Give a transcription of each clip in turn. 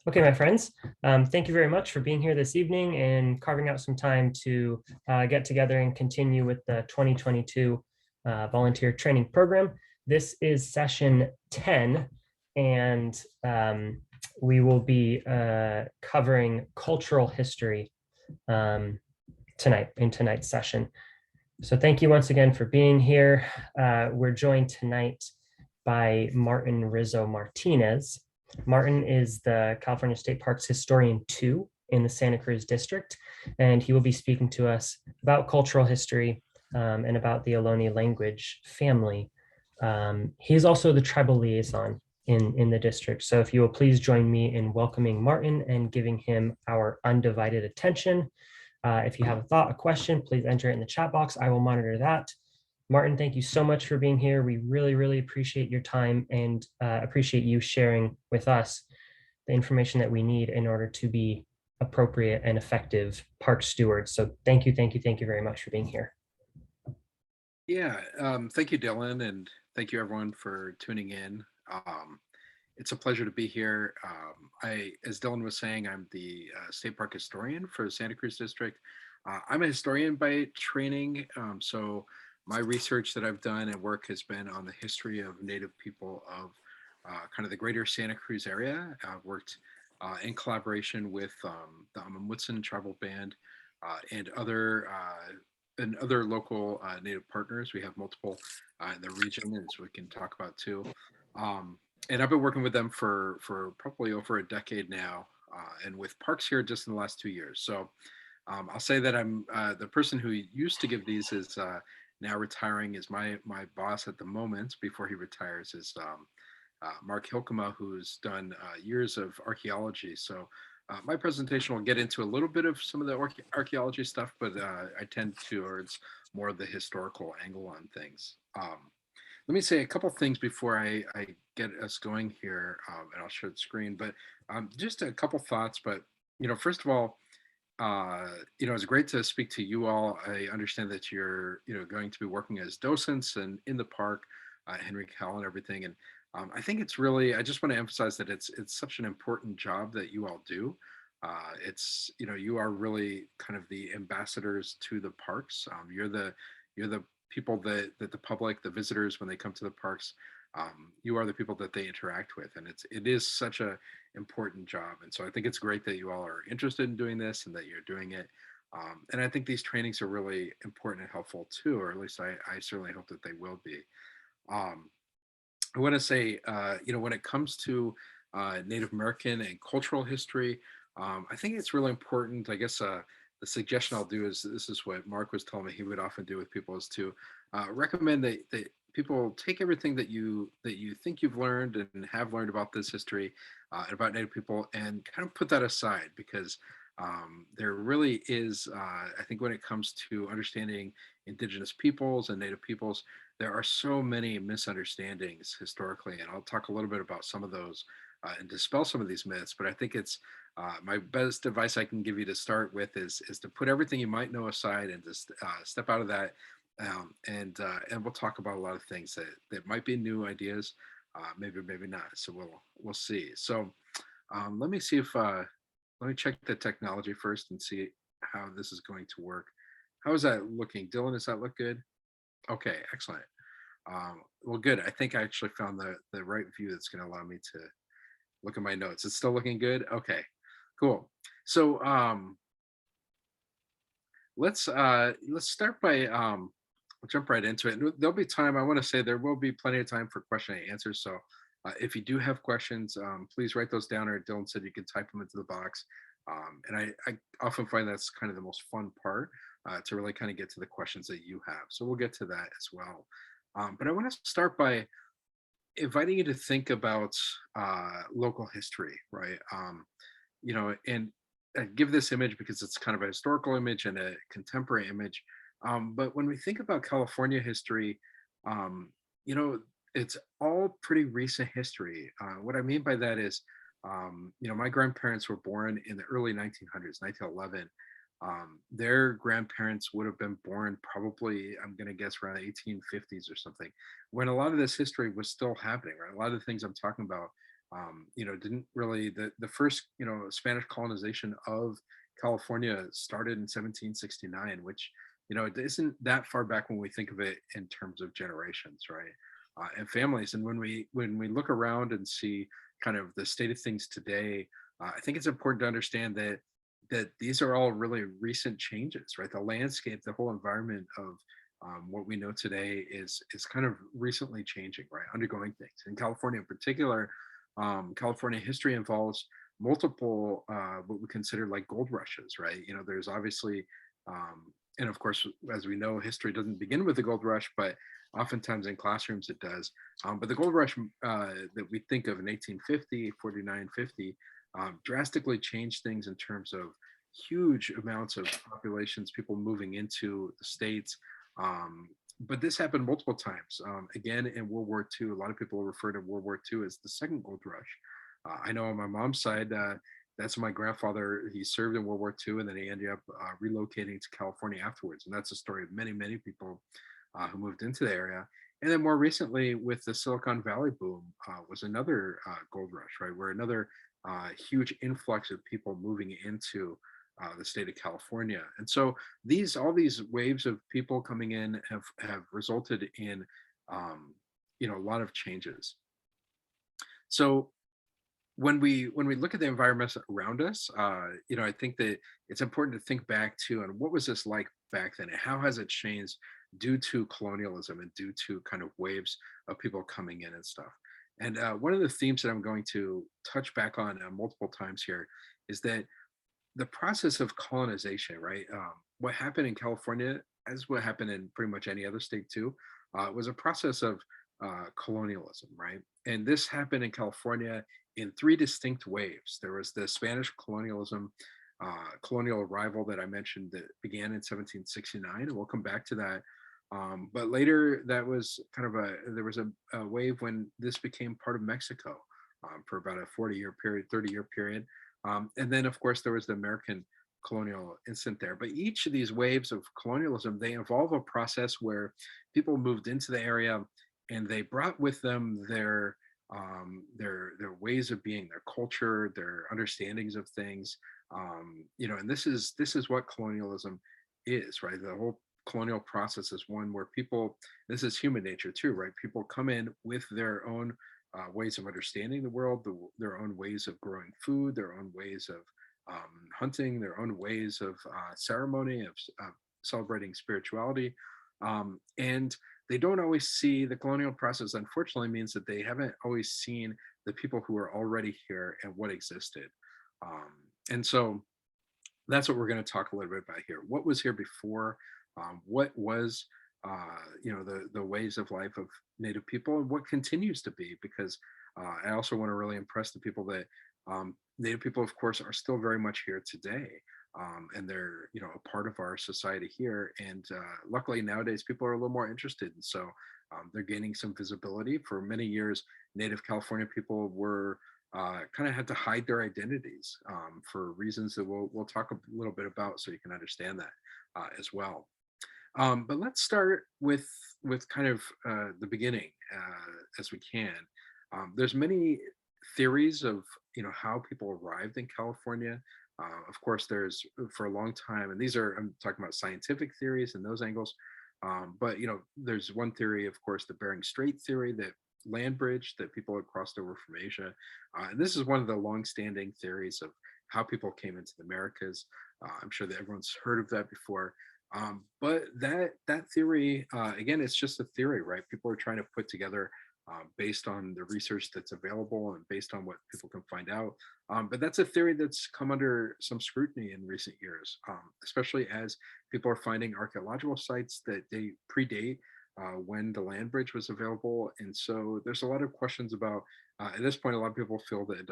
Okay, my friends, thank you very much for being here this evening and carving out some time to get together and continue with the 2022 volunteer training program. This is session 10, and we will be covering cultural history tonight in tonight's session. So thank you once again for being here. We're joined tonight by Martin Rizzo Martinez. Martin is the California State Parks Historian 2 in the Santa Cruz District, and he will be speaking to us about cultural history and about the Ohlone language family. He is also the tribal liaison in the district. So if you will please join me in welcoming Martin and giving him our undivided attention. If you have a thought, a question, please enter it in the chat box. I will monitor that. Martin, thank you so much for being here. We really, really appreciate your time and appreciate you sharing with us the information that we need in order to be appropriate and effective park stewards. So thank you, thank you, thank you very much for being here. Yeah, thank you, Dylan, and thank you everyone for tuning in. It's a pleasure to be here. As Dylan was saying, I'm the state park historian for Santa Cruz District. I'm a historian by training, so my research that I've done and work has been on the history of Native people of kind of the greater Santa Cruz area. I've worked in collaboration with the Amamutsan tribal band and other local Native partners. We have multiple in the region, as we can talk about too. And I've been working with them for probably over a decade now, and with parks here just in the last 2 years. So I'll say that I'm the person who used to give these is now retiring. Is my boss at the moment. Before he retires is Mark Hilkema, who's done years of archaeology. So my presentation will get into a little bit of some of the archaeology stuff, but I tend towards more of the historical angle on things. Let me say a couple things before I get us going here, and I'll share the screen. But just a couple thoughts. But first of all, it's great to speak to you all. I understand that you're going to be working as docents and in the park, Henry Cowell and everything. And I think it's really, I just want to emphasize that it's such an important job that you all do. It's you are really kind of the ambassadors to the parks. You're the people that the public, the visitors, when they come to the parks, you are the people that they interact with, and it is such a important job. And so I think it's great that you all are interested in doing this and that you're doing it. And I think these trainings are really important and helpful too, or at least I certainly hope that they will be. Um, I want to say, when it comes to Native American and cultural history, I think it's really important. I guess the suggestion I'll do is this is what Mark was telling me he would often do with people is to recommend that people take everything that you think you've learned and have learned about this history and about Native people and kind of put that aside because there really is, I think, when it comes to understanding indigenous peoples and Native peoples, there are so many misunderstandings historically, and I'll talk a little bit about some of those and dispel some of these myths. But I think it's my best advice I can give you to start with is to put everything you might know aside and just step out of that, and we'll talk about a lot of things that might be new ideas, maybe not. So we'll see. So let me see if let me check the technology first and see how this is going to work. How is that looking, Dylan? Does that look good? Okay, excellent. Well, good. I think I actually found the right view that's going to allow me to look at my notes. It's still looking good. Okay, cool. So let's start by we'll jump right into it. And there'll be time. I want to say there will be plenty of time for question and answers. So if you do have questions, please write those down. Or Dylan said you can type them into the box. And I often find that's kind of the most fun part to really kind of get to the questions that you have. So we'll get to that as well. But I want to start by inviting you to think about local history, right? And give this image because it's kind of a historical image and a contemporary image. But when we think about California history, um, you know, it's all pretty recent history. What I mean by that is, my grandparents were born in the early 1900s, 1911. Their grandparents would have been born probably, I'm going to guess, around the 1850s or something, when a lot of this history was still happening, right? A lot of the things I'm talking about didn't really, the first, Spanish colonization of California started in 1769, which, it isn't that far back when we think of it in terms of generations, right? And families. And when we look around and see kind of the state of things today, I think it's important to understand that these are all really recent changes, right? The landscape, the whole environment of what we know today is kind of recently changing, right? Undergoing things. In California, in particular, California history involves multiple what we consider like gold rushes, right? There's obviously, and of course, as we know, history doesn't begin with the gold rush, but oftentimes in classrooms it does. But the gold rush that we think of in 1850, 49, 50, drastically changed things in terms of huge amounts of populations, people moving into the states. But this happened multiple times. Again, in World War II, a lot of people refer to World War II as the second gold rush. I know on my mom's side, that's my grandfather. He served in World War II, and then he ended up relocating to California afterwards. And that's the story of many, many people who moved into the area. And then more recently, with the Silicon Valley boom, was another gold rush, right? Where another huge influx of people moving into the state of California. And so all these waves of people coming in have resulted in a lot of changes. So when we look at the environments around us, I think that it's important to think back to, and what was this like back then, and how has it changed due to colonialism and due to kind of waves of people coming in and stuff. And one of the themes that I'm going to touch back on multiple times here is that the process of colonization, right? What happened in California, as what happened in pretty much any other state too, was a process of colonialism, right? And this happened in California in three distinct waves. There was the Spanish colonial arrival that I mentioned that began in 1769, and we'll come back to that. But later, that was kind of there was a wave when this became part of Mexico for about a 40-year period, 30-year period. And then, of course, there was the American colonial instant there. But each of these waves of colonialism, they involve a process where people moved into the area and they brought with them their ways of being, their culture, their understandings of things. And this is what colonialism is, right? The whole colonial process is one where people, this is human nature too, right? People come in with their own ways of understanding the world, their own ways of growing food, their own ways of hunting, their own ways of ceremony, of celebrating spirituality. And they don't always see the colonial process, unfortunately, means that they haven't always seen the people who are already here and what existed. And so that's what we're going to talk a little bit about here. What was here before? What was the ways of life of Native people, and what continues to be? Because I also want to really impress the people that Native people, of course, are still very much here today, and they're a part of our society here. And luckily nowadays, people are a little more interested, and so they're gaining some visibility. For many years, Native California people were kind of had to hide their identities for reasons that we'll talk a little bit about, so you can understand that as well. But let's start with kind of the beginning as we can. There's many theories of how people arrived in California. Of course, there's for a long time, and I'm talking about scientific theories and those angles. But there's one theory, of course, the Bering Strait theory, that land bridge, that people had crossed over from Asia. And this is one of the long-standing theories of how people came into the Americas. I'm sure that everyone's heard of that before. But that theory, again, it's just a theory, right? People are trying to put together based on the research that's available and based on what people can find out. But that's a theory that's come under some scrutiny in recent years, especially as people are finding archaeological sites that they predate when the land bridge was available. And so there's a lot of questions about, at this point, a lot of people feel that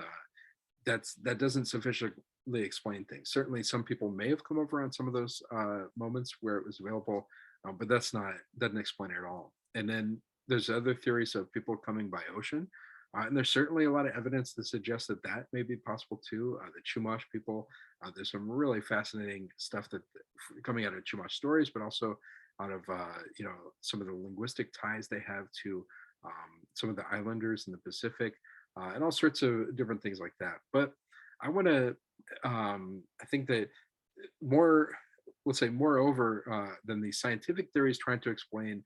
that doesn't sufficiently explain things. Certainly, some people may have come over on some of those moments where it was available, but doesn't explain it at all. And then there's other theories of people coming by ocean, and there's certainly a lot of evidence that suggests that may be possible too. The Chumash people, there's some really fascinating stuff that coming out of Chumash stories, but also out of some of the linguistic ties they have to some of the islanders in the Pacific. and all sorts of different things like that. But I want to, I think that more, let's say, moreover than the scientific theories trying to explain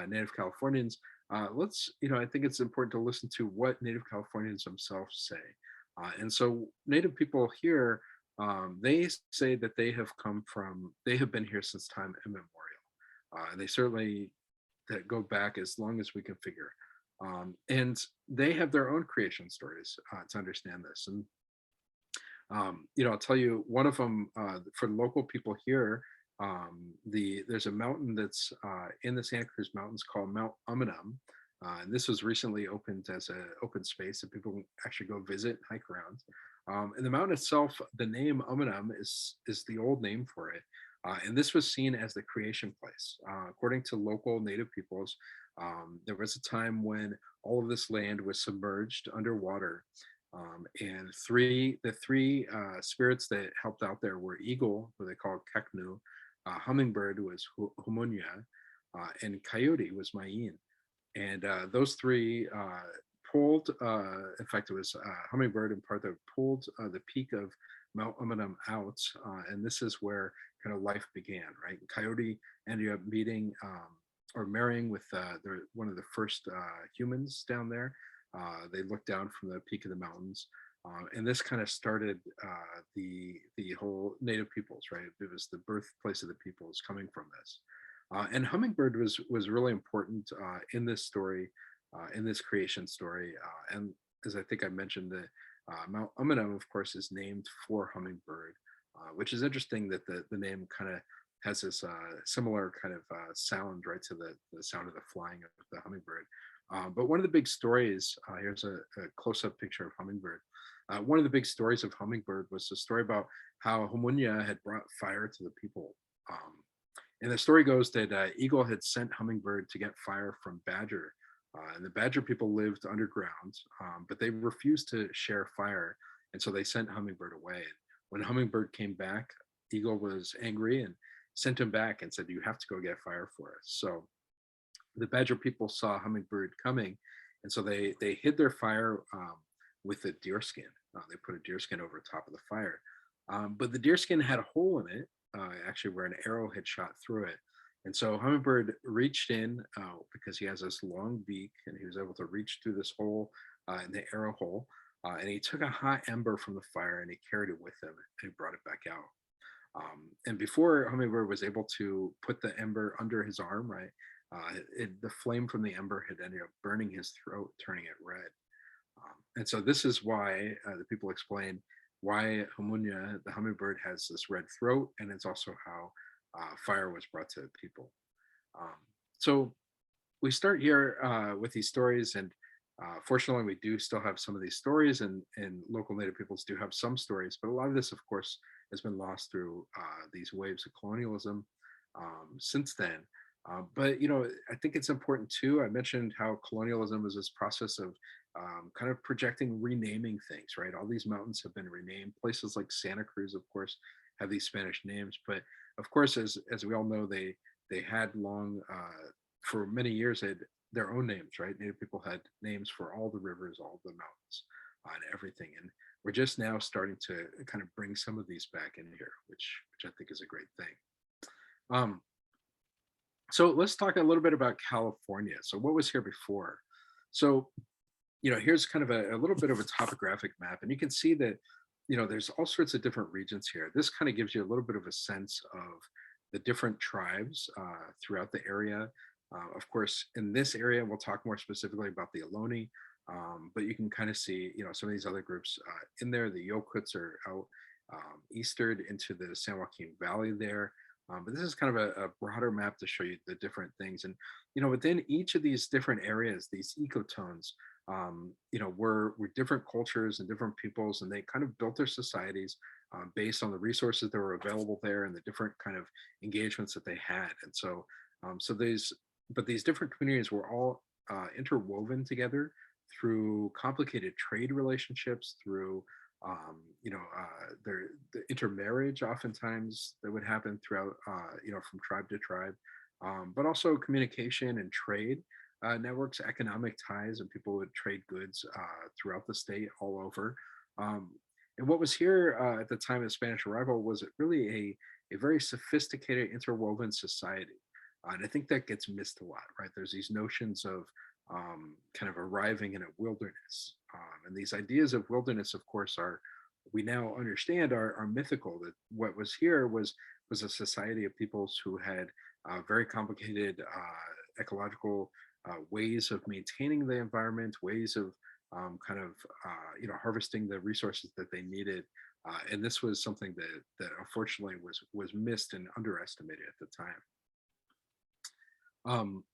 Native Californians, I think it's important to listen to what Native Californians themselves say. And so Native people here, they say that they have been here since time immemorial. And they certainly that go back as long as we can figure. And they have their own creation stories to understand this. And I'll tell you one of them for local people here. There's a mountain that's in the Santa Cruz Mountains called Mount Umunum, and this was recently opened as an open space that people can actually go visit and hike around. And the mountain itself, the name Umunum is the old name for it, and this was seen as the creation place. According to local Native peoples, there was a time when all of this land was submerged underwater, and the three spirits that helped out there were eagle, who they called Keknu, hummingbird was Humunya, and coyote was Mayin. And those three pulled, in fact, it was hummingbird in part that pulled the peak of Mount Umunum out. And this is where kind of life began, right? Coyote ended up meeting or marrying with one of the first humans down there. They looked down from the peak of the mountains. And this kind of started the whole Native peoples, right? It was the birthplace of the peoples coming from this. And hummingbird was really important in this story, in this creation story. And as I think I mentioned, the Mount Umunum, of course, is named for hummingbird, which is interesting that the name kind of has this similar kind of sound, right, to the sound of the flying of the hummingbird. But one of the big stories, here's a close-up picture of hummingbird. One of the big stories of hummingbird was the story about how Humunya had brought fire to the people. And the story goes that Eagle had sent Hummingbird to get fire from Badger. And the Badger people lived underground, but they refused to share fire. And so they sent Hummingbird away. And when Hummingbird came back, Eagle was angry and sent him back and said, "You have to go get fire for us." So the Badger people saw Hummingbird coming. And so they hid their fire with a deer skin. They put a deer skin over top of the fire. But the deer skin had a hole in it, actually where an arrow had shot through it. And so Hummingbird reached in because he has this long beak, and he was able to reach through this hole in the arrow hole. And he took a hot ember from the fire and he carried it with him and he brought it back out. And before Hummingbird was able to put the ember under his arm, right, the flame from the ember had ended up burning his throat, turning it red. And so this is why the people explain why Humunya, the hummingbird, has this red throat, and it's also how fire was brought to people. So we start here with these stories, and fortunately, we do still have some of these stories, and local Native peoples do have some stories, but a lot of this, of course, has been lost through these waves of colonialism since then. But I think it's important too. I mentioned how colonialism is this process of kind of projecting, renaming things, right? All these mountains have been renamed. Places like Santa Cruz, of course, have these Spanish names, but of course, as we all know, they had long for many years had their own names, right? Native people had names for all the rivers, all the mountains, and everything. And we're just now starting to kind of bring some of these back in here, which I think is a great thing. So let's talk a little bit about California. So what was here before? So, here's kind of a little bit of a topographic map, and you can see that, there's all sorts of different regions here. This kind of gives you a little bit of a sense of the different tribes throughout the area. Of course, in this area, we'll talk more specifically about the Ohlone, but you can kind of see, some of these other groups in there. The Yokuts are out eastward into the San Joaquin Valley there. But this is kind of a broader map to show you the different things. And, within each of these different areas, these ecotones, were different cultures and different peoples, and they kind of built their societies based on the resources that were available there and the different kind of engagements that they had. And so, these different communities were all interwoven together through complicated trade relationships, through the intermarriage oftentimes that would happen throughout, from tribe to tribe, but also communication and trade. networks, economic ties, and people would trade goods throughout the state all over. Um, and what was here at the time of Spanish arrival was really a very sophisticated interwoven society. And I think that gets missed a lot, right? There's these notions of kind of arriving in a wilderness. And these ideas of wilderness, of course, we now understand are mythical. That what was here was a society of peoples who had very complicated ecological ways of maintaining the environment, ways of kind of harvesting the resources that they needed. And this was something that unfortunately was missed and underestimated at the time. Um,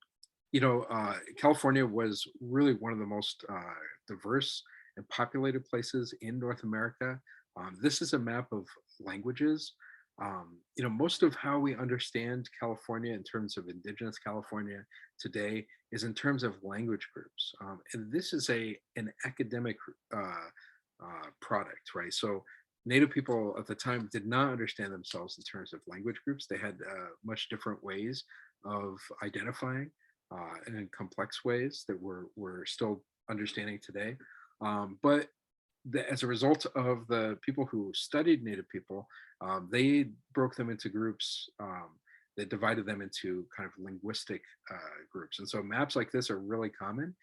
California was really one of the most diverse and populated places in North America. This is a map of languages. Most of how we understand California in terms of indigenous California today is in terms of language groups. And this is an academic product, right? So Native people at the time did not understand themselves in terms of language groups. They had much different ways of identifying and in complex ways that we're still understanding today. But as a result of the people who studied Native people, they broke them into groups. They divided them into kind of linguistic groups. And so maps like this are really common,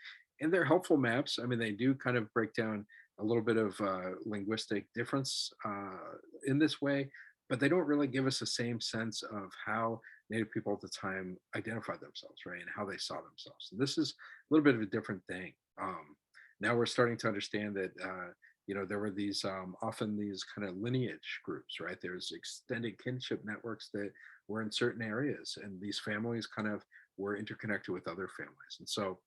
and they're helpful maps. I mean, they do kind of break down a little bit of linguistic difference in this way, but they don't really give us the same sense of how Native people at the time identified themselves, right, and how they saw themselves. And this is a little bit of a different thing. Now we're starting to understand that there were these often these kind of lineage groups, right? There's extended kinship networks that were in certain areas, and these families kind of were interconnected with other families. And so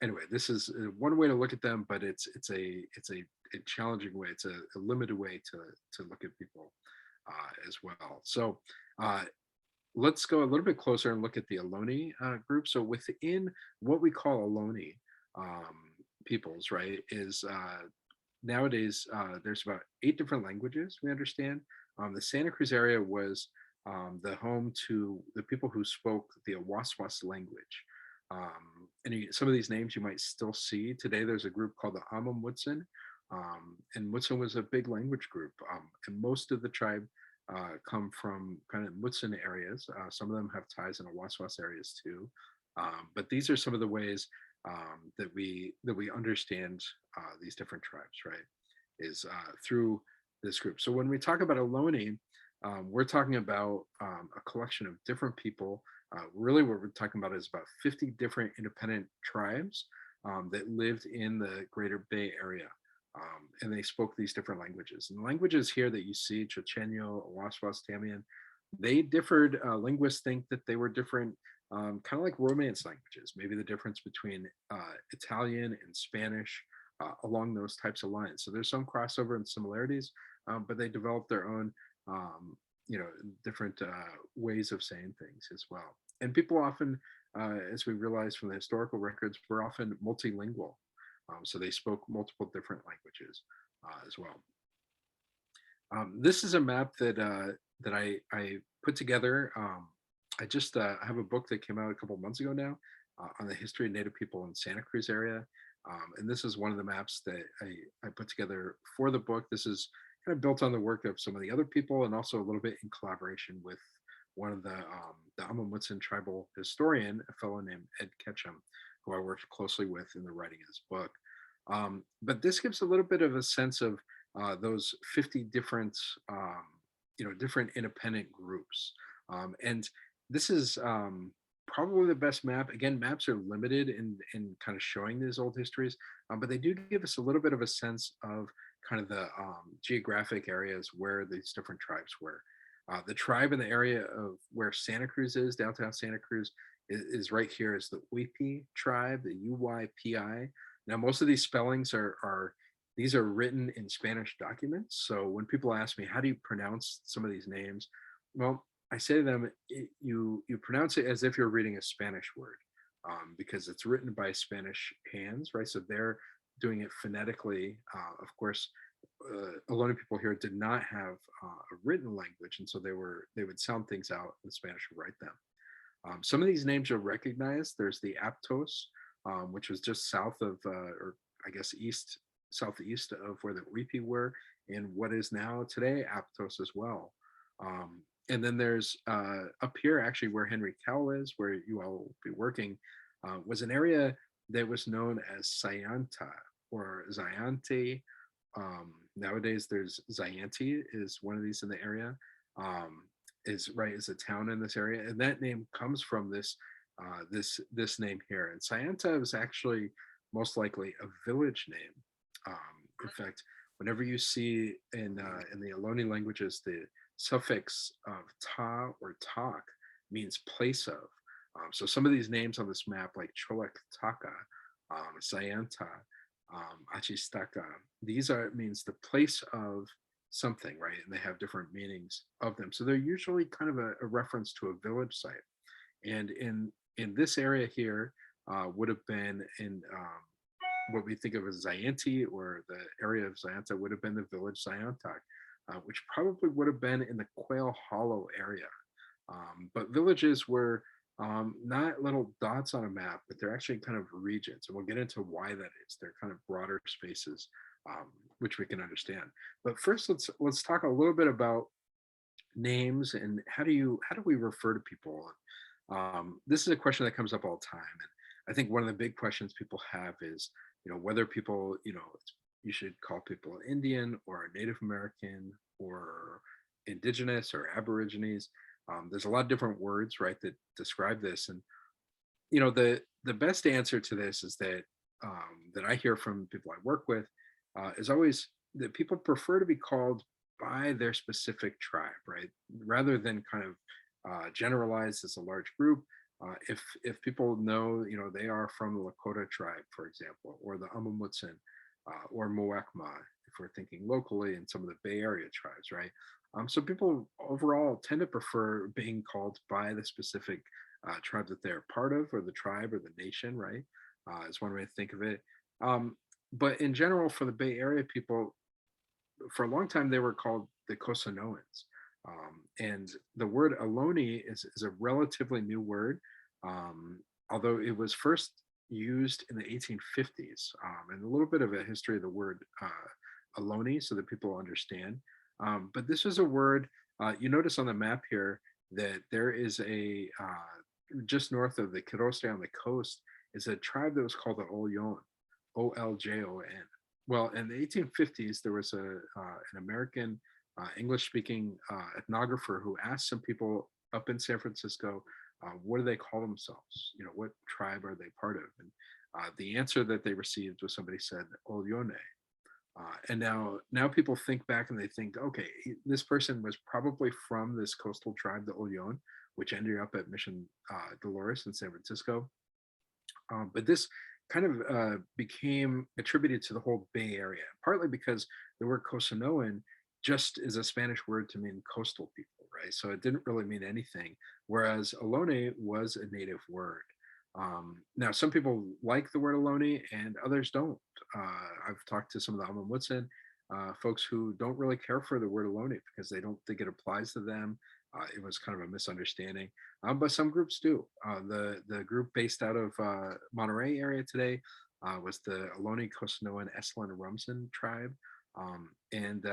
anyway, this is one way to look at them, but it's a challenging way. It's a limited way to look at people as well. So let's go a little bit closer and look at the Ohlone group. So within what we call Ohlone peoples, right, is nowadays there's about 8 different languages we understand. The Santa Cruz area was the home to the people who spoke the Awaswas language. Some of these names you might still see today. There's a group called the Amamutsan, and Mutsun was a big language group, and most of the tribe come from kind of Mutsun areas. Some of them have ties in Awaswas areas too, but these are some of the ways that we understand these different tribes, right? Is through this group. So when we talk about Ohlone, we're talking about a collection of different people. Really, what we're talking about is about 50 different independent tribes that lived in the Greater Bay Area. And they spoke these different languages. And the languages here that you see, Chochenyo, Awaswas, Tamian, they differed. Linguists think that they were different, kind of like Romance languages, maybe the difference between Italian and Spanish along those types of lines. So there's some crossover and similarities, but they developed their own, different ways of saying things as well. And people often, as we realize from the historical records, were often multilingual. So they spoke multiple different languages as well. This is a map that I put together. I just have a book that came out a couple months ago now on the history of Native people in Santa Cruz area. And this is one of the maps that I put together for the book. This is kind of built on the work of some of the other people, and also a little bit in collaboration with one of the Amamutsan tribal historian, a fellow named Ed Ketchum, who I worked closely with in the writing of this book. But this gives a little bit of a sense of those 50 different, different independent groups. And this is probably the best map. Again, maps are limited in kind of showing these old histories, but they do give us a little bit of a sense of kind of the geographic areas where these different tribes were. The tribe in the area of where Santa Cruz is, downtown Santa Cruz, is right here is the Uypi tribe, the UYPI. Now, most of these spellings these are written in Spanish documents. So when people ask me, how do you pronounce some of these names? Well, I say to them, you pronounce it as if you're reading a Spanish word, because it's written by Spanish hands, right? So they're doing it phonetically. Of course, a lot of people here did not have a written language, and so they would sound things out in Spanish and write them. Some of these names you'll recognize. There's the Aptos, which was just south of, or I guess southeast of where the Uipi were, in what is now today Aptos as well. And then there's up here, actually, where Henry Cowell is, where you all will be working, was an area that was known as Sayanta or Zayante. Nowadays, there's Zayanti is one of these in the area. Is a town in this area, and that name comes from this name here. And Sayanta was actually most likely a village name. In fact, whenever you see in the Ohlone languages, the suffix of ta or tak means place of. So some of these names on this map, like Cholak Taka, Sayanta, Achistaka, these means the place of something, right? And they have different meanings of them. So they're usually kind of a reference to a village site. And in this area here would have been in what we think of as Zayanti, or the area of Zayanta would have been the village Zayantak, which probably would have been in the Quail Hollow area. But villages were not little dots on a map, but they're actually kind of regions. And we'll get into why that is. They're kind of broader spaces, which we can understand. But first, let's talk a little bit about names and how do we refer to people. This is a question that comes up all the time, and I think one of the big questions people have is, whether people, you should call people Indian or Native American or indigenous or aborigines. There's a lot of different words, right, that describe this, and the best answer to this is that that I hear from people I work with is always that people prefer to be called by their specific tribe, right, rather than kind of generalized as a large group. If people know, they are from the Lakota tribe, for example, or the Amamutsin, or Muwekma, if we're thinking locally, in some of the Bay Area tribes, right? So people overall tend to prefer being called by the specific tribe that they're part of, or the tribe or the nation, right? Is one way to think of it. But in general, for the Bay Area people, for a long time, they were called the Cosanoans. And the word Ohlone is a relatively new word, although it was first used in the 1850s, and a little bit of a history of the word Ohlone so that people understand. But this is a word, you notice on the map here that there is just north of the Kiroste on the coast, is a tribe that was called the Ohlone, Oljon. Well, in the 1850s, there was an American English-speaking ethnographer who asked some people up in San Francisco, what do they call themselves? What tribe are they part of? And the answer that they received was, somebody said Ohlone. And now people think back and they think, okay, this person was probably from this coastal tribe, the Ohlone, which ended up at Mission Dolores in San Francisco. But this kind of became attributed to the whole Bay Area, partly because the word Cosanoan just is a Spanish word to mean coastal people, right? So it didn't really mean anything, whereas Ohlone was a native word. Now, some people like the word Ohlone and others don't. I've talked to some of the Amamutsin folks who don't really care for the word Ohlone because they don't think it applies to them. It was kind of a misunderstanding, but some groups do. The group based out of Monterey area today was the Ohlone Cosanoan Esalen Rumsen tribe, and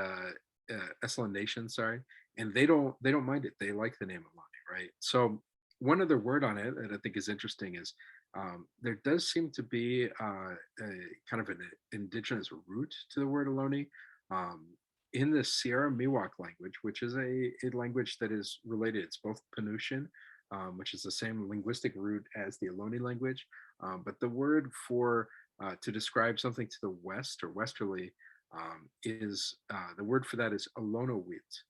Esalen Nation, sorry, and they don't mind it. They like the name Ohlone, right? So one other word on it that I think is interesting is there does seem to be a kind of an indigenous root to the word Ohlone. In the Sierra Miwok language, which is a language that is related. It's both Penutian, which is the same linguistic root as the Ohlone language, but the word for to describe something to the west or westerly is the word for that is Ohlonowit,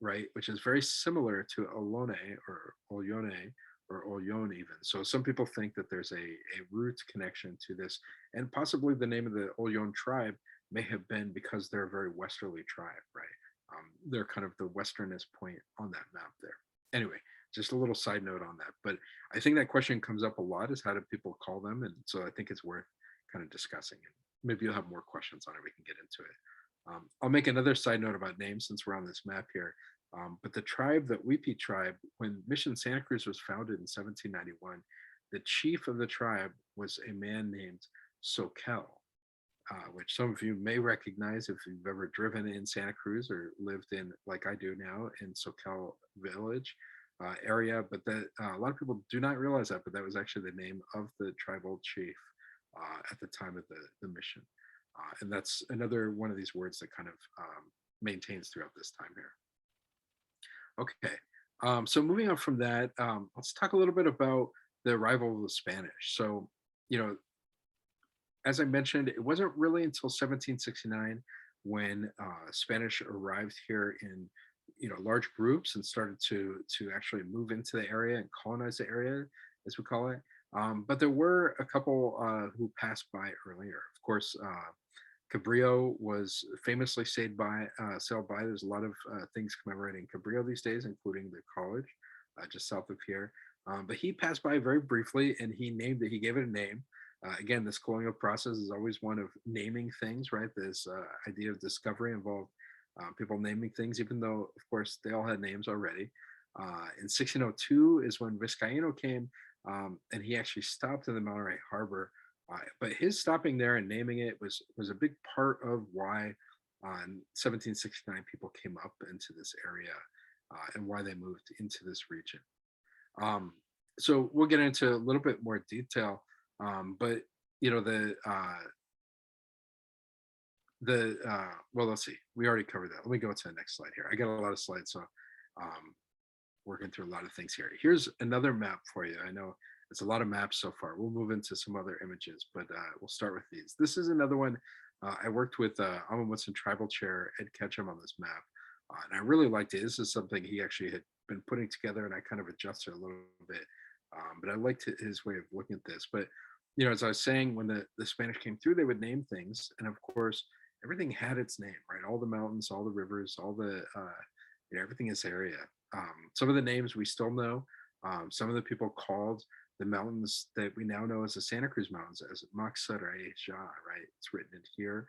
right, which is very similar to Ohlone or Ohlone or Ohlone even. So some people think that there's a root connection to this, and possibly the name of the Ohlone tribe may have been because they're a very westerly tribe, right? They're kind of the westernest point on that map there. Anyway, just a little side note on that. But I think that question comes up a lot, is how do people call them? And so I think it's worth kind of discussing it. Maybe you'll have more questions on it. We can get into it. I'll make another side note about names since we're on this map here. But the tribe, the Whippy tribe, when Mission Santa Cruz was founded in 1791, the chief of the tribe was a man named Soquel, which some of you may recognize if you've ever driven in Santa Cruz or lived in, like I do now, in Soquel Village area. But that a lot of people do not realize that, but that was actually the name of the tribal chief at the time of the mission. And that's another one of these words that kind of maintains throughout this time here. Okay, so moving on from that, let's talk a little bit about the arrival of the Spanish. So, you know, as I mentioned, it wasn't really until 1769 when Spanish arrived here in, large groups and started to actually move into the area and colonize the area, as we call it. But there were a couple who passed by earlier. Of course, Cabrillo was famously sailed by. There's a lot of things commemorating Cabrillo these days, including the college just south of here. But he passed by very briefly, and he named it. He gave it a name. Again, this colonial process is always one of naming things, right? This idea of discovery involved people naming things, even though, of course, they all had names already. In 1602 is when Vizcaíno came, and he actually stopped in the Monterey Harbor. But his stopping there and naming it was a big part of why in 1769 people came up into this area and why they moved into this region. Um, so we'll get into a little bit more detail, but well, let's see. We already covered that. Let me go to the next slide here. I got a lot of slides, so um, working through a lot of things here. Here's another map for you. I know it's a lot of maps so far. We'll move into some other images, but we'll start with these. This is another one. I worked with Alma Woodson Tribal Chair Ed Ketchum on this map, and I really liked it. This is something he actually had been putting together, and I kind of adjusted a little bit. But I liked his way of looking at this. But as I was saying, when the Spanish came through, they would name things, and of course, everything had its name, right? All the mountains, all the rivers, all the everything in this area. Some of the names we still know. Some of the people called the mountains that we now know as the Santa Cruz Mountains as Maxareja, right? It's written in here.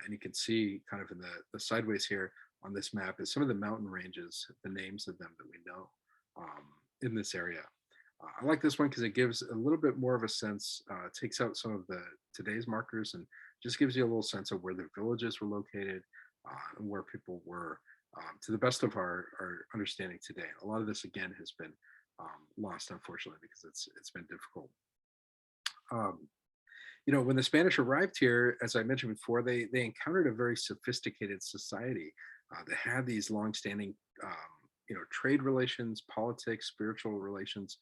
And you can see kind of in the sideways here on this map is some of the mountain ranges, the names of them that we know in this area. I like this one because it gives a little bit more of a sense, takes out some of the today's markers and just gives you a little sense of where the villages were located and where people were to the best of our understanding today. A lot of this, again, has been lost, unfortunately, because it's been difficult. When the Spanish arrived here, as I mentioned before, they encountered a very sophisticated society that had these longstanding, trade relations, politics, spiritual relations,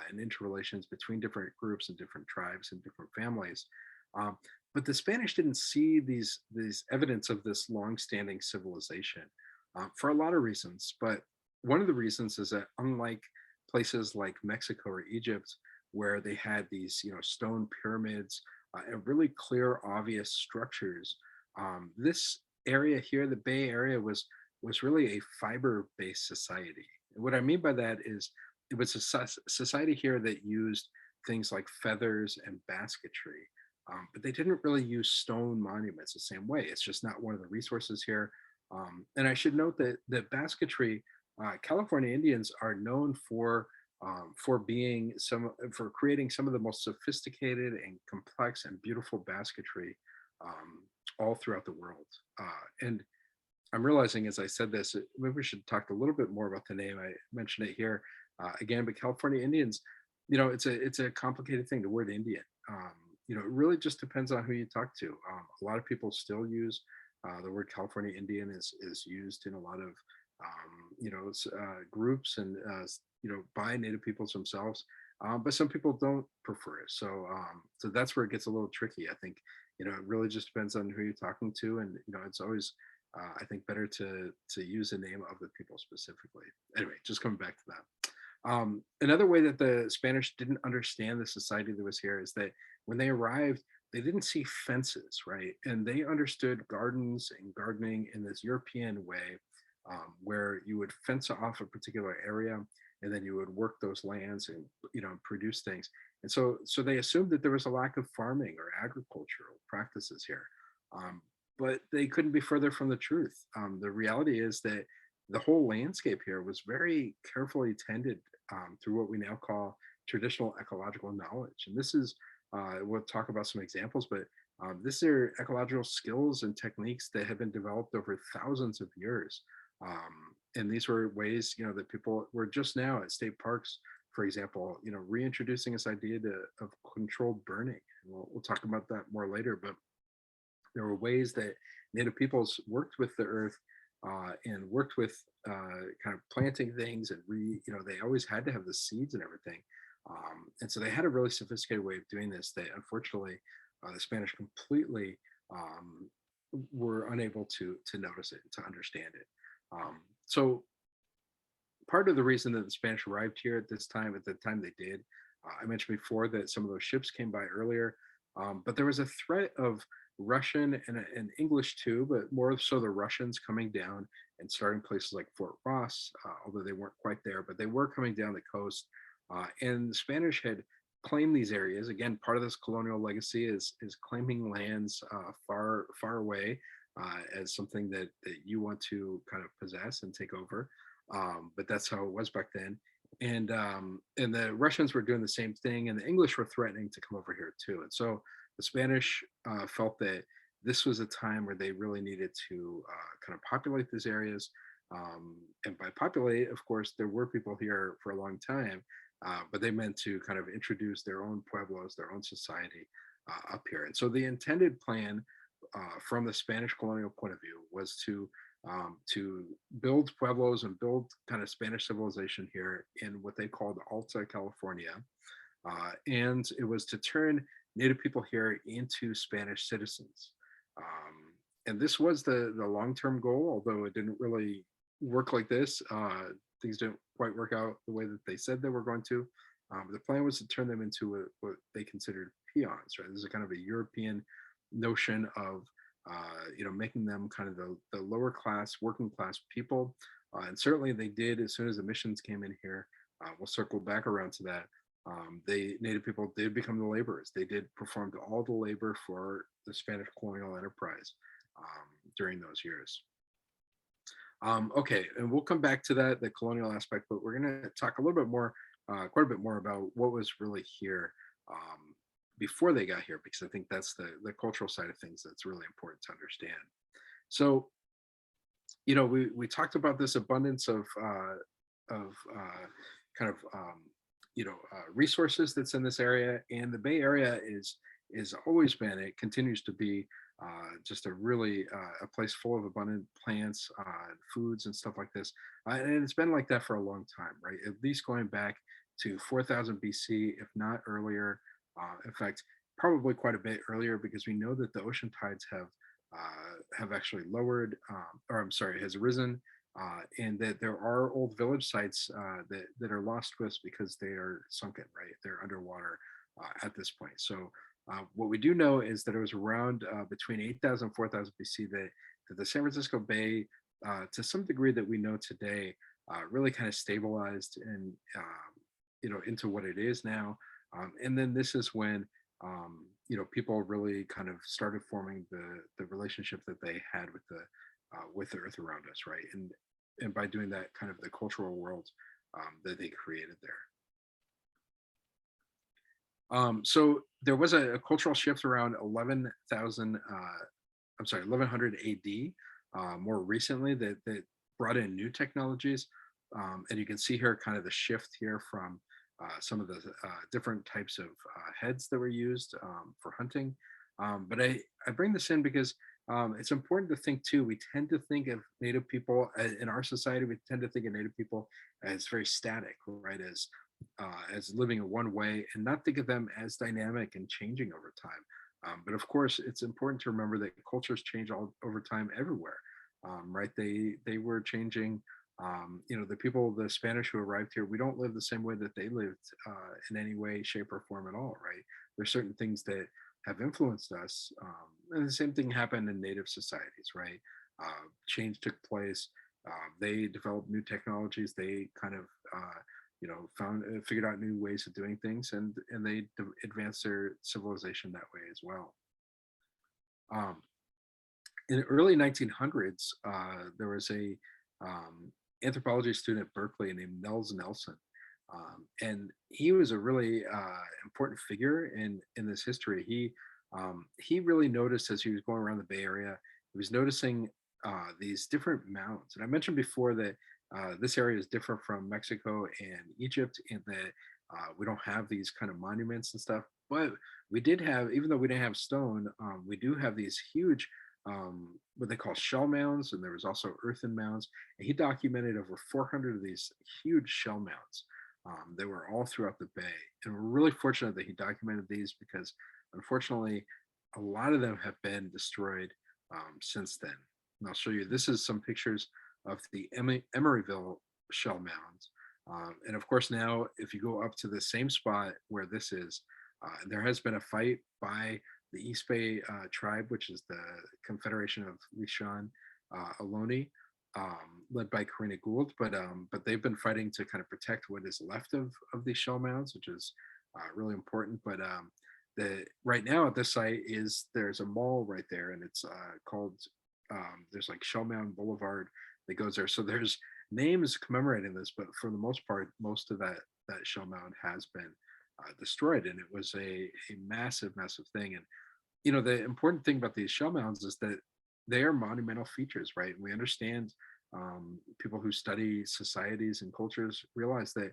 and interrelations between different groups and different tribes and different families. But the Spanish didn't see these evidence of this longstanding civilization for a lot of reasons. But one of the reasons is that unlike places like Mexico or Egypt, where they had these, stone pyramids and really clear, obvious structures, this area here, the Bay Area, was really a fiber-based society. And what I mean by that is it was a society here that used things like feathers and basketry, but they didn't really use stone monuments the same way. It's just not one of the resources here. And I should note that basketry, California Indians are known for creating some of the most sophisticated and complex and beautiful basketry all throughout the world. And I'm realizing as I said this, maybe we should talk a little bit more about the name. I mentioned it here again, but California Indians, it's a complicated thing. The word Indian, it really just depends on who you talk to. A lot of people still use the word California Indian is used in a lot of groups and by Native peoples themselves, but some people don't prefer it. So that's where it gets a little tricky. I think it really just depends on who you're talking to, and it's always I think better to use the name of the people specifically. Anyway, just coming back to that. Another way that the Spanish didn't understand the society that was here is that when they arrived, they didn't see fences, right? And they understood gardens and gardening in this European way, where you would fence off a particular area and then you would work those lands and produce things. And so they assumed that there was a lack of farming or agricultural practices here, but they couldn't be further from the truth. The reality is that the whole landscape here was very carefully tended through what we now call traditional ecological knowledge. And this is, we'll talk about some examples, but these are ecological skills and techniques that have been developed over thousands of years. And these were ways, that people were just now at state parks, for example, reintroducing this idea of controlled burning. And we'll talk about that more later, but there were ways that Native peoples worked with the earth and worked with kind of planting things and they always had to have the seeds and everything. And so they had a really sophisticated way of doing this that unfortunately the Spanish completely were unable to notice it, to understand it. So part of the reason that the Spanish arrived here at the time they did, I mentioned before that some of those ships came by earlier, but there was a threat of Russian and English too, but more so the Russians coming down and starting places like Fort Ross, although they weren't quite there, but they were coming down the coast. And the Spanish had claimed these areas. Again, part of this colonial legacy is claiming lands far away as something that you want to kind of possess and take over. But that's how it was back then. And the Russians were doing the same thing, and the English were threatening to come over here too. And so the Spanish felt that this was a time where they really needed to kind of populate these areas. And by populate, of course, there were people here for a long time, but they meant to kind of introduce their own pueblos, their own society up here. And so the intended plan from the Spanish colonial point of view was to build pueblos and build kind of Spanish civilization here in what they called Alta California. And it was to turn Native people here into Spanish citizens. And this was the long-term goal, although it didn't really work like this. Things didn't quite work out the way that they said they were going to. The plan was to turn them into what they considered peons, right? This is kind of a European notion of making them kind of the lower class, working class people. And certainly they did as soon as the missions came in here. We'll circle back around to that. Native people did become the laborers. They did perform all the labor for the Spanish colonial enterprise during those years. Okay, and we'll come back to that, the colonial aspect, but we're going to talk a little bit more, quite a bit more about what was really here before they got here, because I think that's the cultural side of things that's really important to understand. So, we talked about this abundance of kind of resources that's in this area, and the Bay Area is always been, it continues to be just a really a place full of abundant plants, foods, and stuff like this. And it's been like that for a long time, right? At least going back to 4000 BC, if not earlier. In fact, probably quite a bit earlier, because we know that the ocean tides have actually lowered, or I'm sorry, has risen, and that there are old village sites that are lost to us because they are sunken, right? They're underwater at this point. So what we do know is that it was around between 8000 and 4000 BC that the San Francisco Bay, to some degree that we know today, really kind of stabilized and into what it is now. And then this is when people really kind of started forming the relationship that they had with the earth around us, right? And by doing that, kind of the cultural world that they created there. So there was a cultural shift around 1100 AD, more recently, that brought in new technologies. And you can see here kind of the shift here from some of the different types of heads that were used for hunting. But I bring this in because it's important to think too, we tend to think of Native people in our society, we tend to think of Native people as very static, right? As living in one way, and not think of them as dynamic and changing over time. But of course, it's important to remember that cultures change all over time everywhere, right? They were changing. The Spanish who arrived here, we don't live the same way that they lived in any way, shape, or form at all, right? There's certain things that have influenced us, and the same thing happened in Native societies, right? Change took place. They developed new technologies. They kind of figured out new ways of doing things, and they advanced their civilization that way as well. In the early 1900s, there was a anthropology student at Berkeley named Nels Nelson. And he was a really important figure in this history. He really noticed as he was going around the Bay Area, he was noticing these different mounds. And I mentioned before that this area is different from Mexico and Egypt in that we don't have these kind of monuments and stuff. But we did have, even though we didn't have stone, we do have these huge, what they call shell mounds, and there was also earthen mounds. And he documented over 400 of these huge shell mounds. They were all throughout the bay. And we're really fortunate that he documented these because unfortunately, a lot of them have been destroyed since then. And I'll show you, this is some pictures of the Emeryville shell mounds. And of course, now if you go up to the same spot where this is, there has been a fight by the East Bay tribe, which is the Confederation of Liaison Ohlone, led by Karina Gould, but they've been fighting to kind of protect what is left of these shell mounds, which is really important. But the right now at this site is there's a mall right there, and it's called there's like Shell Mound Boulevard that goes there. So there's names commemorating this, but for the most part, most of that shell mound has been destroyed, and it was a massive, massive thing. And you know, the important thing about these shell mounds is that they are monumental features, right? We understand people who study societies and cultures realize that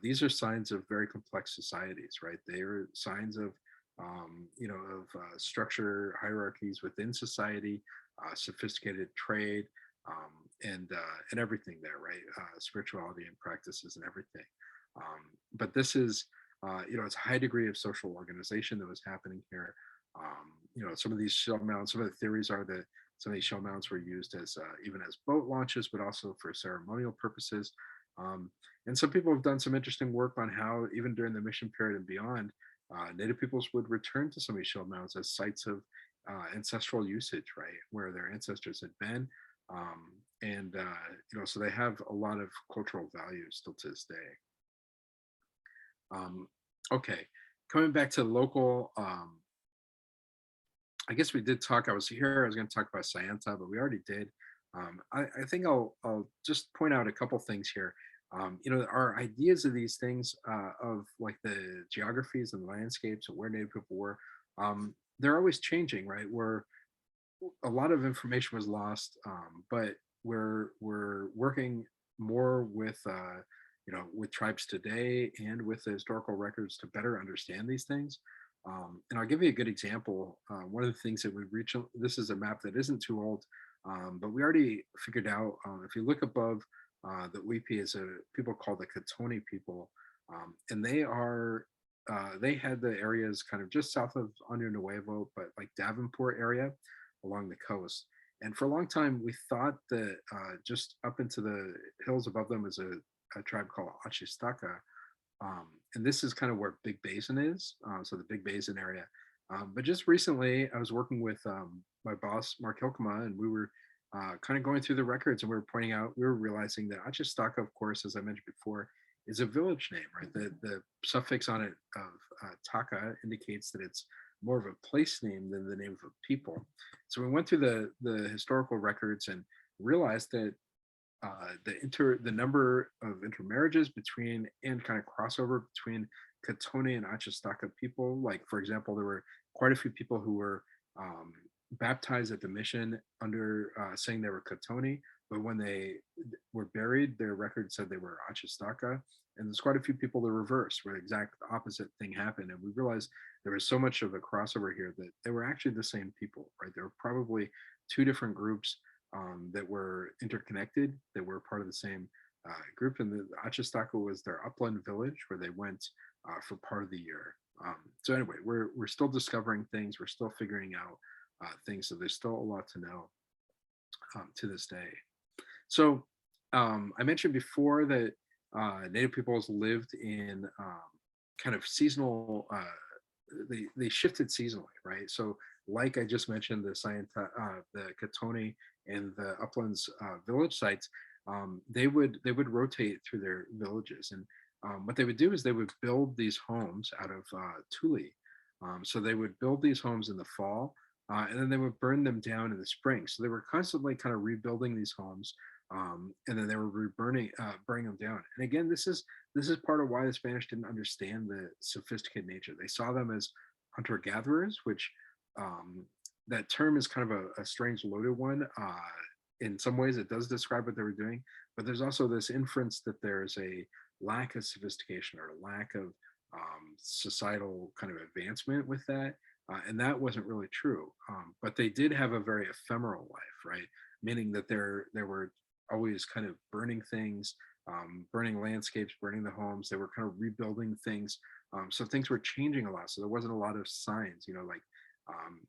these are signs of very complex societies, right? They are signs of you know, of structure hierarchies within society, sophisticated trade, and everything there, right? Spirituality and practices and everything. But this is, you know, it's a high degree of social organization that was happening here. You know, some of these shell mounds, some of the theories are that some of these shell mounds were used as even as boat launches, but also for ceremonial purposes. And some people have done some interesting work on how, even during the mission period and beyond, Native peoples would return to some of these shell mounds as sites of ancestral usage, right, where their ancestors had been. And you know, so they have a lot of cultural value still to this day. Okay, coming back to local. I guess we did talk. I was going to talk about Scienta, but we already did. I think I'll just point out a couple things here. You know, our ideas of these things, of like the geographies and landscapes and where Native people were, they're always changing, right? Where a lot of information was lost, but we're working more with you know, with tribes today and with the historical records to better understand these things. And I'll give you a good example. One of the things that we reach, this is a map that isn't too old, but we already figured out, if you look above the Weepy is a people called the Catoni people, and they are, they had the areas kind of just south of Año Nuevo, but like Davenport area along the coast. And for a long time, we thought that just up into the hills above them is a tribe called Achistaka, and this is kind of where Big Basin is, so the Big Basin area. But just recently, I was working with my boss, Mark Hilkema, and we were kind of going through the records, and we were pointing out, we were realizing that Achistaka, of course, as I mentioned before, is a village name, right? The suffix on it of taka indicates that it's more of a place name than the name of a people. So we went through the historical records and realized that the number of intermarriages between and kind of crossover between Catoni and Achistaka people. Like, for example, there were quite a few people who were baptized at the mission under saying they were Catoni, but when they were buried, their record said they were Achistaka. And there's quite a few people the reverse, where the exact opposite thing happened. And we realized there was so much of a crossover here that they were actually the same people, right? There were probably two different groups that were interconnected, that were part of the same group. And the Achistaka was their upland village where they went for part of the year. So anyway, we're still discovering things. We're still figuring out things. So there's still a lot to know to this day. So I mentioned before that Native peoples lived in kind of seasonal, they shifted seasonally, right? So like I just mentioned, the Catoni and the Uplands village sites, they would rotate through their villages, and what they would do is they would build these homes out of tule. So they would build these homes in the fall, and then they would burn them down in the spring. So they were constantly kind of rebuilding these homes And then they were burning them down. And again, this is part of why the Spanish didn't understand the sophisticated nature. They saw them as hunter gatherers, which um, that term is kind of a strange loaded one. In some ways, it does describe what they were doing, but there's also this inference that there's a lack of sophistication or a lack of societal kind of advancement with that. And that wasn't really true. But they did have a very ephemeral life, right? Meaning that there were always kind of burning things, burning landscapes, burning the homes. They were kind of rebuilding things. So things were changing a lot. So there wasn't a lot of signs,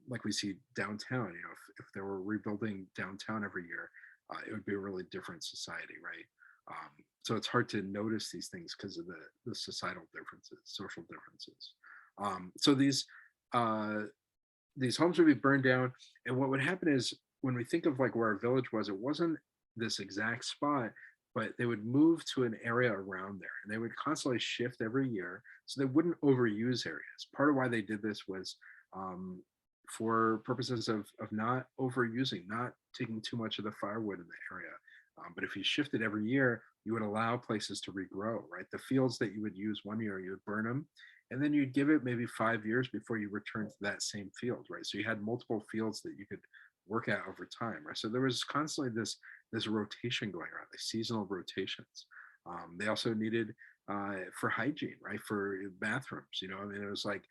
like we see downtown. If they were rebuilding downtown every year, it would be a really different society, right? So it's hard to notice these things because of the societal differences, social differences. So these homes would be burned down, and what would happen is when we think of like where a village was, it wasn't this exact spot, but they would move to an area around there, and they would constantly shift every year, so they wouldn't overuse areas. Part of why they did this was um, for purposes of not overusing, not taking too much of the firewood in the area. But if you shifted every year, you would allow places to regrow, right? The fields that you would use one year, you would burn them, and then you'd give it maybe 5 years before you return to that same field, right? So you had multiple fields that you could work at over time, right? So there was constantly this rotation going around, the seasonal rotations. They also needed for hygiene, right? For bathrooms, I mean, it was like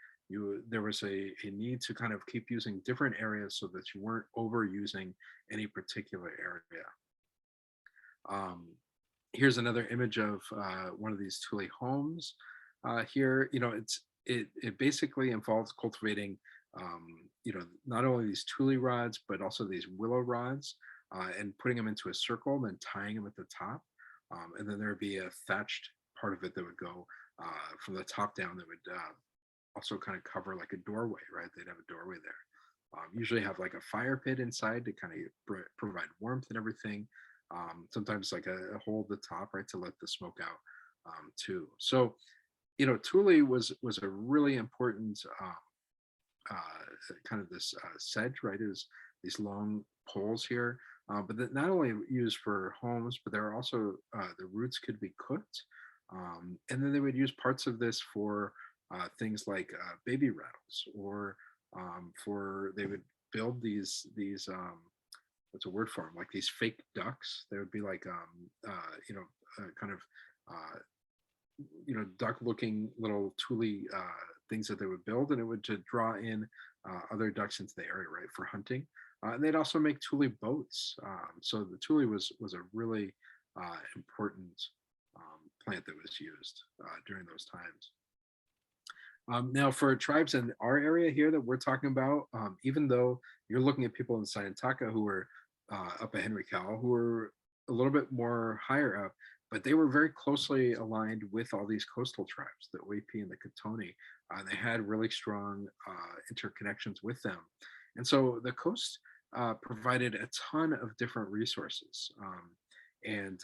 there was a need to kind of keep using different areas so that you weren't overusing any particular area. Um, Here's another image of one of these Thule homes. Here, it basically involves cultivating, not only these Thule rods but also these willow rods, and putting them into a circle, and then tying them at the top, and then there would be a thatched part of it that would go from the top down that would also kind of cover like a doorway, right? They'd have a doorway there. Usually have like a fire pit inside to kind of provide warmth and everything. Sometimes like a hole at the top, right, to let the smoke out too. So, Thule was a really important kind of this sedge, right? Is these long poles here, but that not only used for homes, but there are also the roots could be cooked, and then they would use parts of this for things like baby rattles, or for they would build these what's a word for them, like these fake ducks. There would be like kind of uh, duck looking little Thule things that they would build, and it would to draw in other ducks into the area, right, for hunting. And they'd also make Thule boats. So the Thule was a really important plant that was used during those times. Now, for tribes in our area here that we're talking about, even though you're looking at people in Sayantaka who were up at Henry Cowell, who were a little bit more higher up, but they were very closely aligned with all these coastal tribes, the Waipi and the Katoni. They had really strong interconnections with them. And so the coast provided a ton of different resources, and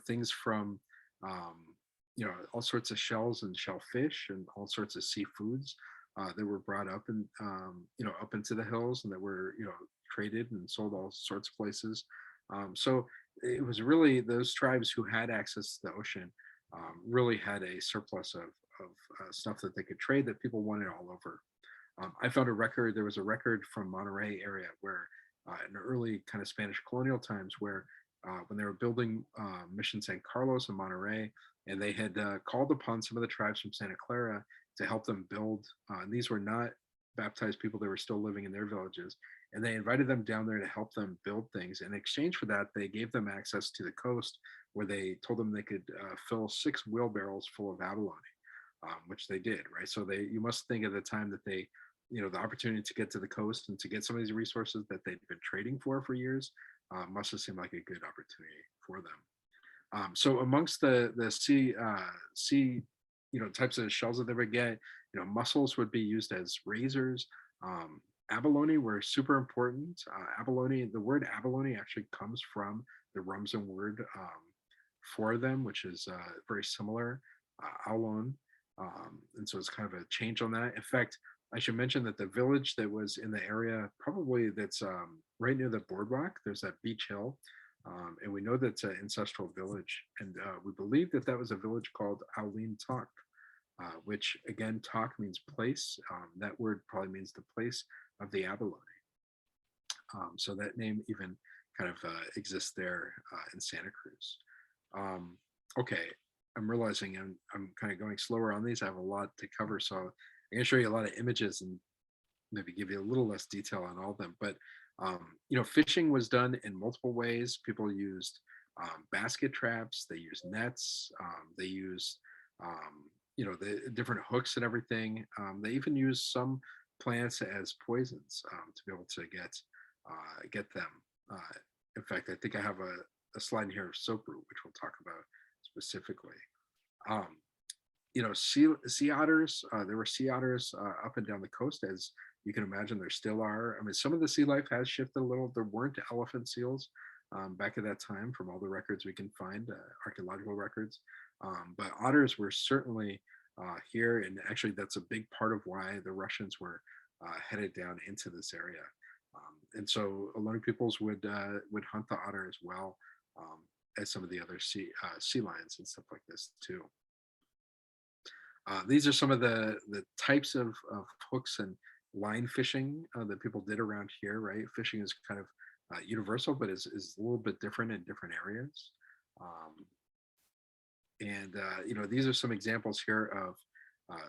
things from um, all sorts of shells and shellfish and all sorts of seafoods that were brought up and up into the hills, and that were traded and sold all sorts of places. So it was really those tribes who had access to the ocean really had a surplus of stuff that they could trade that people wanted all over. I found a record. There was a record from Monterey area where in the early kind of Spanish colonial times, where when they were building Mission San Carlos in Monterey, and they had called upon some of the tribes from Santa Clara to help them build. And these were not baptized people; they were still living in their villages, and they invited them down there to help them build things. In exchange for that, they gave them access to the coast, where they told them they could fill 6 wheelbarrows full of abalone, which they did. Right, so you must think at the time that they, the opportunity to get to the coast and to get some of these resources that they'd been trading for years, must have seemed like a good opportunity for them. So amongst the sea types of shells that they would get, mussels would be used as razors. Abalone were super important. Abalone, the word abalone actually comes from the Rumsen word for them, which is very similar, Ohlone. And so it's kind of a change on that. In fact, I should mention that the village that was in the area, probably that's right near the boardwalk, there's that beach hill. And we know that's an ancestral village. And we believe that that was a village called Ohlone, which again, talk means place. That word probably means the place of the abalone. So that name even kind of exists there in Santa Cruz. Okay, I'm realizing I'm kind of going slower on these. I have a lot to cover, so I'm going to show you a lot of images and maybe give you a little less detail on all of them. But fishing was done in multiple ways. People used basket traps. They used nets. They used the different hooks and everything. They even used some plants as poisons to be able to get them. In fact, I think I have a slide in here of soap root, which we'll talk about specifically. Um, sea otters. There were sea otters up and down the coast, as you can imagine. There still are. I mean, some of the sea life has shifted a little. There weren't elephant seals back at that time, from all the records we can find, archaeological records. But otters were certainly here, and actually, that's a big part of why the Russians were headed down into this area. And so Ohlone peoples would hunt the otter as well as some of the other sea lions and stuff like this too. These are some of the types of hooks and line fishing that people did around here, right? Fishing is kind of universal, but is a little bit different in different areas. These are some examples here of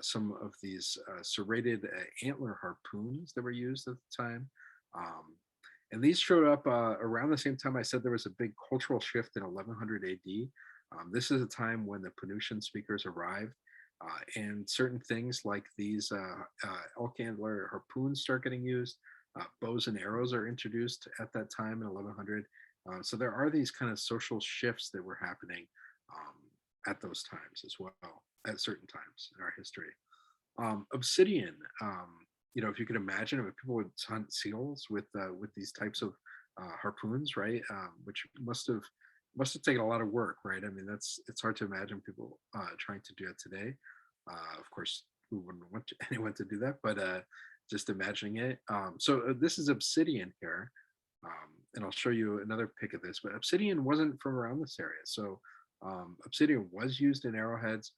some of these serrated antler harpoons that were used at the time. And these showed up around the same time I said there was a big cultural shift in 1100 AD. This is a time when the Phoenician speakers arrived, and certain things like these elk antler harpoons start getting used. Bows and arrows are introduced at that time in 1100. So there are these kind of social shifts that were happening at those times as well, at certain times in our history. Obsidian, if you could imagine, if people would hunt seals with these types of harpoons, right? Which must have taken a lot of work, right? I mean, it's hard to imagine people trying to do it today. Of course, we wouldn't want anyone to do that, but just imagining it. So this is obsidian here, and I'll show you another pic of this. But obsidian wasn't from around this area, so obsidian was used in arrowheads,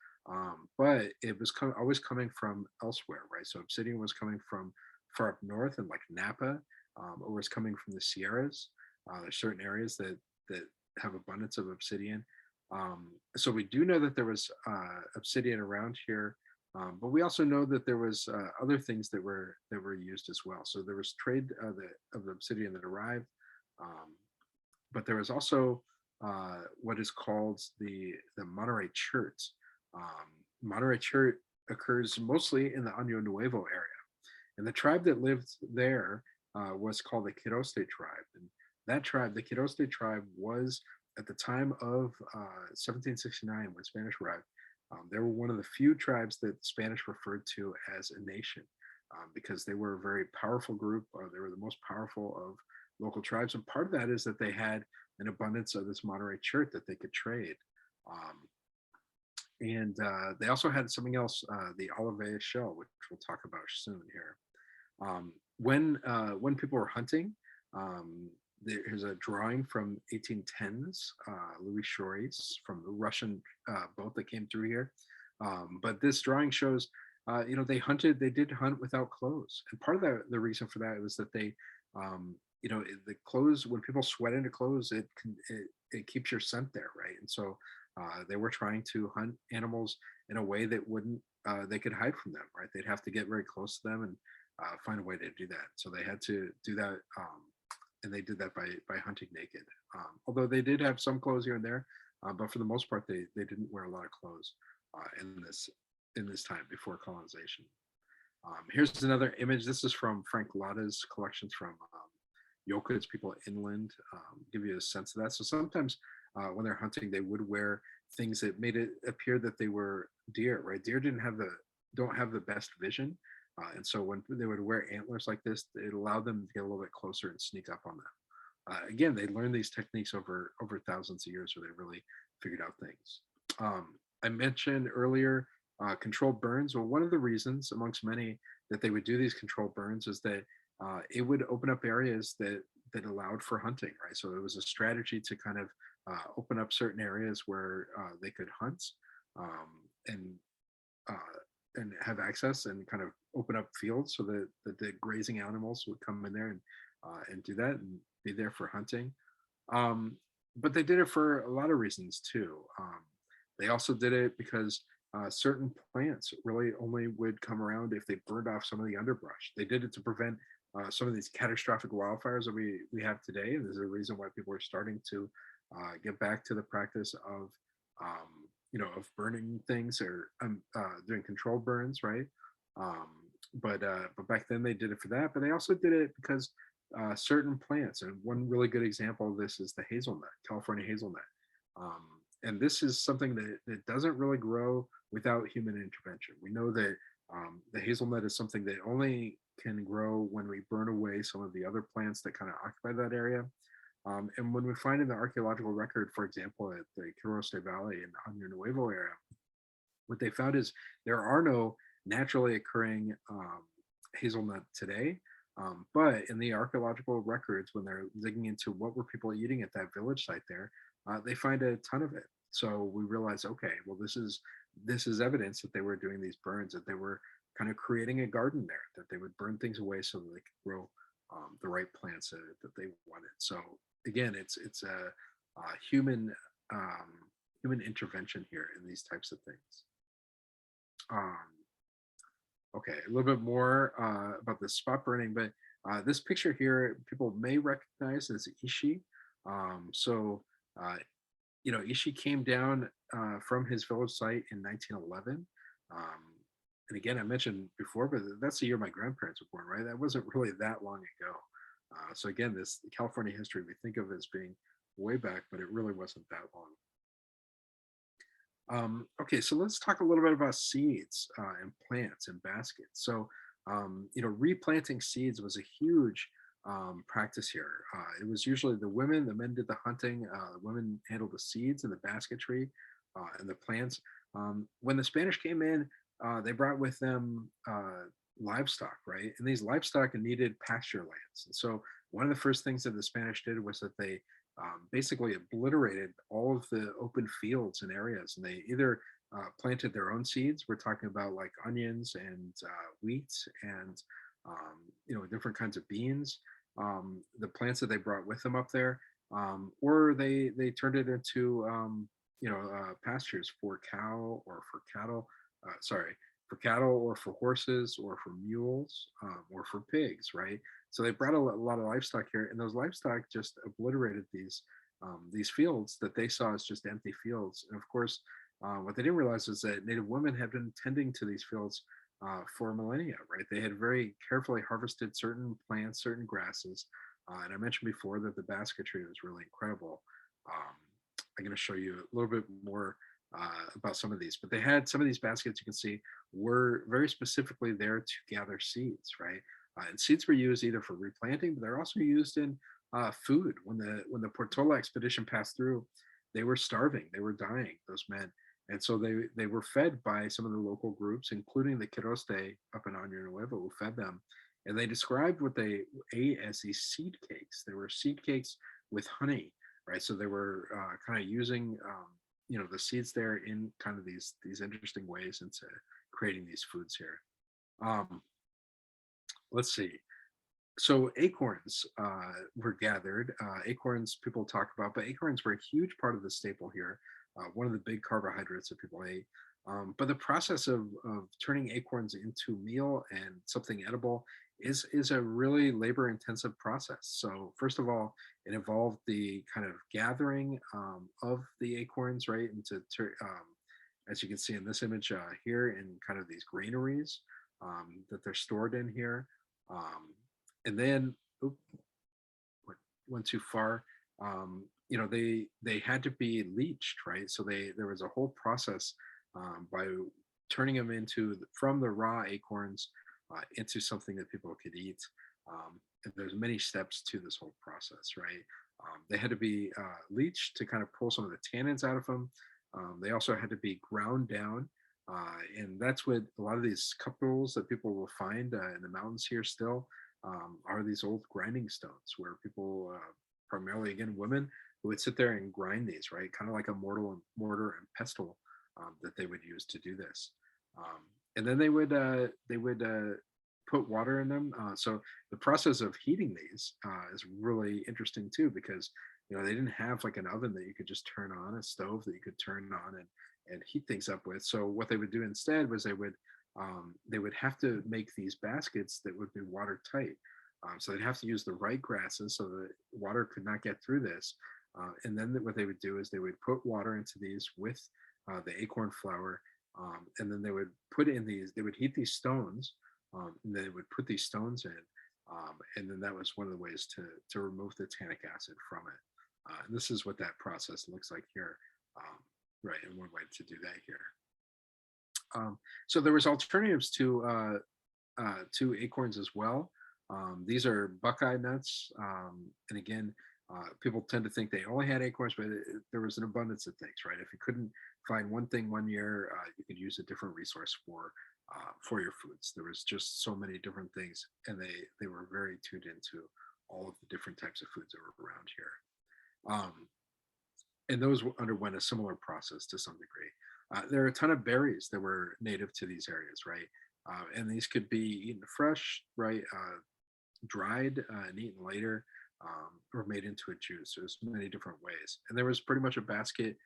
but it was always coming from elsewhere, right? So obsidian was coming from far up north and like Napa, or was coming from the Sierras. There's certain areas that have abundance of obsidian. So we do know that there was obsidian around here, but we also know that there was other things that were used as well. So there was trade of the obsidian that arrived, but there was also what is called the Monterey chert. Monterey chert occurs mostly in the Año Nuevo area, and the tribe that lived there was called the Quiroste tribe. And that tribe, the Quiroste tribe, was at the time of 1769, when Spanish arrived, they were one of the few tribes that Spanish referred to as a nation, because they were a very powerful group. They were the most powerful of local tribes, and part of that is that they had an abundance of this Monterey chert that they could trade. And they also had something else, the Olivet shell, which we'll talk about soon here. When people were hunting, there's a drawing from 1810s, Louis Choris, from the Russian boat that came through here. But this drawing shows, they did hunt without clothes. And part of the reason for that was that they, the clothes, when people sweat into clothes, it keeps your scent there, right? And so they were trying to hunt animals in a way that they could hide from them, right? They'd have to get very close to them and find a way to do that. So they had to do that, and they did that by hunting naked. Although they did have some clothes here and there, but for the most part, they didn't wear a lot of clothes in this time before colonization. Here's another image. This is from Frank Latta's collections from Yokuts, people inland, give you a sense of that. So sometimes when they're hunting, they would wear things that made it appear that they were deer, right? Deer don't have the best vision. And so when they would wear antlers like this, it allowed them to get a little bit closer and sneak up on them. Again, they learned these techniques over thousands of years where they really figured out things. I mentioned earlier controlled burns. Well, one of the reasons, amongst many, that they would do these controlled burns is that it would open up areas that that allowed for hunting, right? So it was a strategy to kind of open up certain areas where they could hunt, um, and uh, and have access, and kind of open up fields so that the grazing animals would come in there and do that and be there for hunting. Um, but they did it for a lot of reasons too. They also did it because certain plants really only would come around if they burned off some of the underbrush. They did it to prevent some of these catastrophic wildfires that we have today, and there's a reason why people are starting to get back to the practice of of burning things, or doing controlled burns, right? Um, but back then they did it for that, but they also did it because certain plants. And one really good example of this is the hazelnut, California hazelnut. Um, and this is something that doesn't really grow without human intervention. We know that the hazelnut is something that only can grow when we burn away some of the other plants that kind of occupy that area. And when we find in the archaeological record, for example, at the Quiroste Valley in Año Nuevo area, what they found is there are no naturally occurring hazelnut today. But in the archaeological records, when they're digging into what were people eating at that village site there, they find a ton of it. So we realize, okay, well, this is evidence that they were doing these burns, that they were kind of creating a garden there, that they would burn things away so that they could grow the right plants that they wanted. So again, it's a human human intervention here in these types of things. Um, okay, a little bit more about the spot burning, but this picture here, people may recognize as Ishi. So, uh, Ishi came down from his village site in 1911. Um, and again, I mentioned before, but that's the year my grandparents were born, right? That wasn't really that long ago. So again, this California history we think of as being way back, but it really wasn't that long. Okay, so let's talk a little bit about seeds and plants and baskets. So, replanting seeds was a huge practice here. It was usually the men did the hunting, the women handled the seeds and the basketry and the plants. When the Spanish came in, they brought with them livestock, right? And these livestock needed pasture lands. And so, one of the first things that the Spanish did was that they basically obliterated all of the open fields and areas. And they either planted their own seeds. We're talking about like onions and wheat and different kinds of beans. The plants that they brought with them up there, or they turned it into pastures for cow or for cattle. Sorry, for cattle or for horses or for mules or for pigs, right? So they brought a lot of livestock here, and those livestock just obliterated these fields that they saw as just empty fields. And of course, what they didn't realize is that Native women had been tending to these fields for millennia, right? They had very carefully harvested certain plants, certain grasses, and I mentioned before that the basketry was really incredible. Um, I'm going to show you a little bit more about some of these, but they had some of these baskets you can see were very specifically there to gather seeds, right? And seeds were used either for replanting, but they're also used in food. When the Portola expedition passed through, they were starving, they were dying, those men, and so they were fed by some of the local groups, including the Quiroste up in Año Nuevo, who fed them. And they described what they ate as these seed cakes. They were seed cakes with honey, right? So they were kind of using the seeds there in kind of these interesting ways into creating these foods here. Um, let's see. So acorns were gathered. Acorns people talk about, but acorns were a huge part of the staple here. One of the big carbohydrates that people ate. But the process of turning acorns into meal and something edible is a really labor intensive process. So first of all, it involved the kind of gathering of the acorns, right, as you can see in this image here, in kind of these granaries that they're stored in here. And then, went too far. They had to be leached, right? So there was a whole process by turning them from the raw acorns into something that people could eat. And there's many steps to this whole process, right? They had to be leached to kind of pull some of the tannins out of them. They also had to be ground down. And that's what a lot of these cup noodles that people will find in the mountains here still. are these old grinding stones where people, primarily again women, who would sit there and grind these, right? Kind of like a mortar and pestle that they would use to do this. And then they would put water in them. So the process of heating these is really interesting too, because they didn't have like an oven that you could just turn on, a stove that you could turn on and heat things up with. So what they would do instead was they would have to make these baskets that would be watertight. So they'd have to use the right grasses so that water could not get through this. And then what they would do is they would put water into these with the acorn flour, and then they would put in these. They would heat these stones, and they would put these stones in, and then that was one of the ways to remove the tannic acid from it. And this is what that process looks like here, right? And one way to do that here. So there was alternatives to acorns as well. These are buckeye nuts, and again, people tend to think they only had acorns, but there was an abundance of things, right? If you couldn't find one thing one year, you could use a different resource for your foods. There was just so many different things, and they were very tuned into all of the different types of foods that were around here. And those underwent a similar process to some degree. There are a ton of berries that were native to these areas, right? And these could be eaten fresh, right? Dried and eaten later, or made into a juice. There's many different ways, and there was pretty much a basket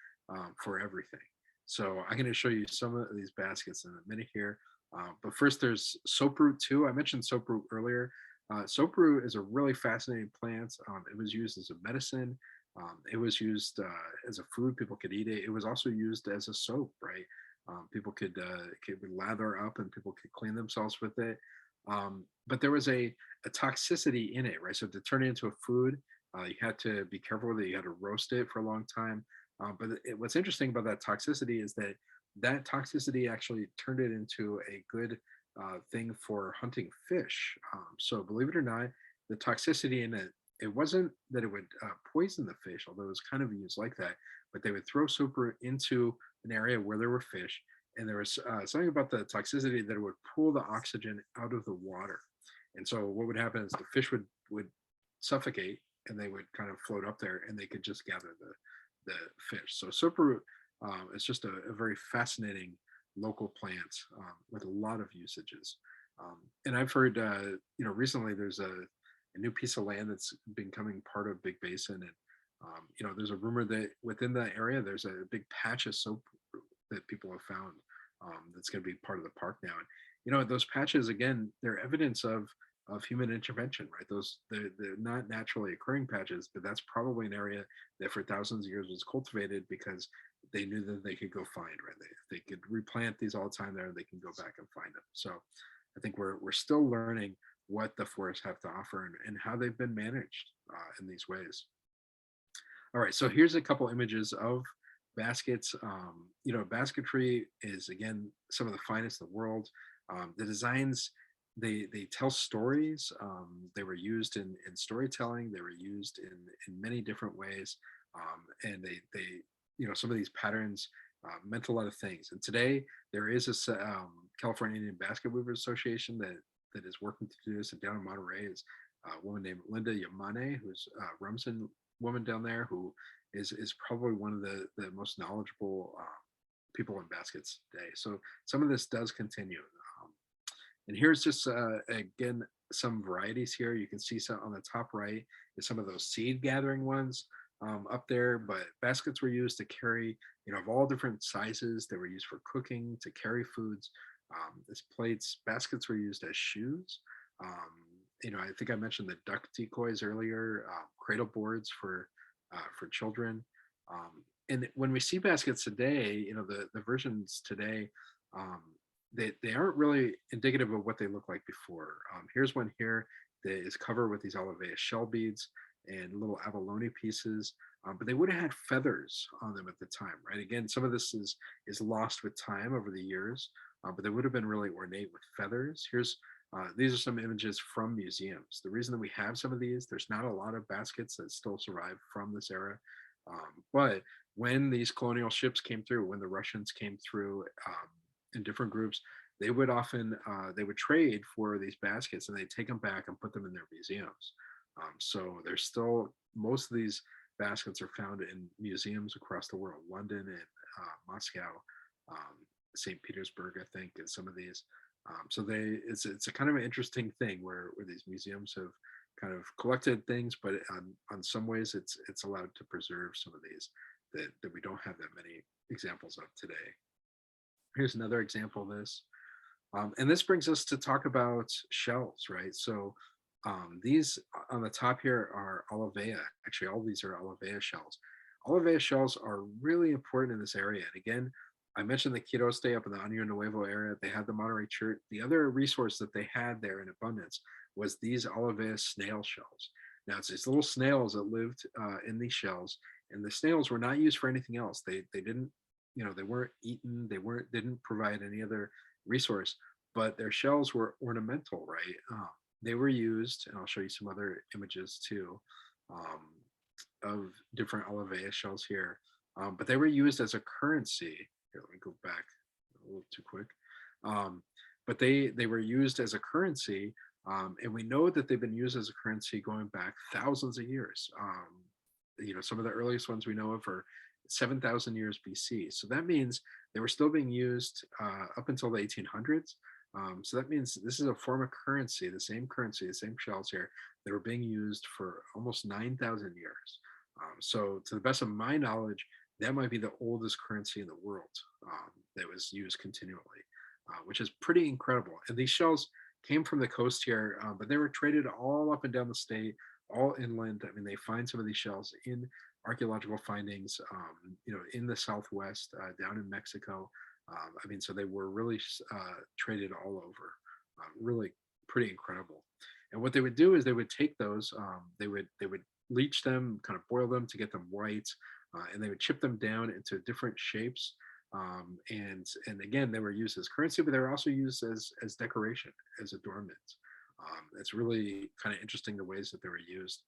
for everything. So I'm going to show you some of these baskets in a minute here. But first, there's soaproot too. I mentioned soaproot earlier. Soaproot is a really fascinating plant. It was used as a medicine. It was used as a food. People could eat it. It was also used as a soap, right? People could lather up, and people could clean themselves with it. But there was a toxicity in it, right? So to turn it into a food, you had to be careful with it. You had to roast it for a long time. But what's interesting about that toxicity is that toxicity actually turned it into a good thing for hunting fish. So believe it or not, the toxicity in it wasn't that it would poison the fish, although it was kind of used like that. But they would throw super into an area where there were fish, and there was something about the toxicity that it would pull the oxygen out of the water. And so what would happen is the fish would suffocate, and they would kind of float up there, and they could just gather the fish. So superroot is just a very fascinating local plant with a lot of usages. And I've heard, recently there's a new piece of land that's becoming part of Big Basin, and there's a rumor that within the area there's a big patch of soap that people have found that's going to be part of the park now. And those patches, again, they're evidence of human intervention, right? They're not naturally occurring patches, but that's probably an area that for thousands of years was cultivated because they knew that they could go find, right? They could replant these all the time there, and they can go back and find them. So I think we're still learning what the forests have to offer and how they've been managed in these ways. All right, so here's a couple images of baskets. Basketry is, again, some of the finest in the world. The designs, they tell stories. They were used in storytelling. They were used in many different ways, and they some of these patterns meant a lot of things. And today there is a California Indian Basket Weavers Association that is working to do this. And down in Monterey is a woman named Linda Yamane, who's a Rumsen woman down there, who is probably one of the most knowledgeable people in baskets today. So some of this does continue. And here's just, again, some varieties here. You can see some on the top right is some of those seed gathering ones up there, but baskets were used to carry, of all different sizes. They were used for cooking, to carry foods, as plates. Baskets were used as shoes. I think I mentioned the duck decoys earlier, cradle boards for children. And when we see baskets today, the versions today, they aren't really indicative of what they look like before. Here's one here that is covered with these Olivea shell beads and little abalone pieces, but they would have had feathers on them at the time, right? Again, some of this is lost with time over the years, but they would have been really ornate with feathers. These are some images from museums. The reason that we have some of these, there's not a lot of baskets that still survive from this era, but when these colonial ships came through, when the Russians came through in different groups, they would often they would trade for these baskets, and they take them back and put them in their museums. So there's still most of these baskets are found in museums across the world, London and Moscow, um, St. Petersburg, I think, and some of these. So it's a kind of an interesting thing where these museums have kind of collected things, but on some ways it's allowed to preserve some of these that we don't have that many examples of today. Here's another example of this. And this brings us to talk about shells, right? So these on the top here are Olivea. Actually, all these are Olivea shells. Olivea shells are really important in this area. And again, I mentioned the Quiroste up in the Año Nuevo area. They had the Monterey Church. The other resource that they had there in abundance was these Olivea snail shells. Now, it's these little snails that lived in these shells, and the snails were not used for anything else. They didn't, they weren't eaten. They didn't provide any other resource, but their shells were ornamental, right? They were used, and I'll show you some other images too, um, of different Olivea shells here. But they were used as a currency. Here, let me go back a little too quick. Um, but they were used as a currency, and we know that they've been used as a currency going back thousands of years. Some of the earliest ones we know of are 7,000 years BC. So that means they were still being used up until the 1800s. So that means this is a form of currency, the same shells here, that were being used for almost 9,000 years. So to the best of my knowledge, that might be the oldest currency in the world that was used continually, which is pretty incredible. And these shells came from the coast here, but they were traded all up and down the state, all inland. I mean, they find some of these shells in archaeological findings, in the Southwest, down in Mexico. I mean, so they were really traded all over. Really pretty incredible. And what they would do is they would take those, they would leach them, kind of boil them to get them white, and they would chip them down into different shapes. And again, they were used as currency, but they were also used as decoration, as adornment. It's really kind of interesting the ways that they were used.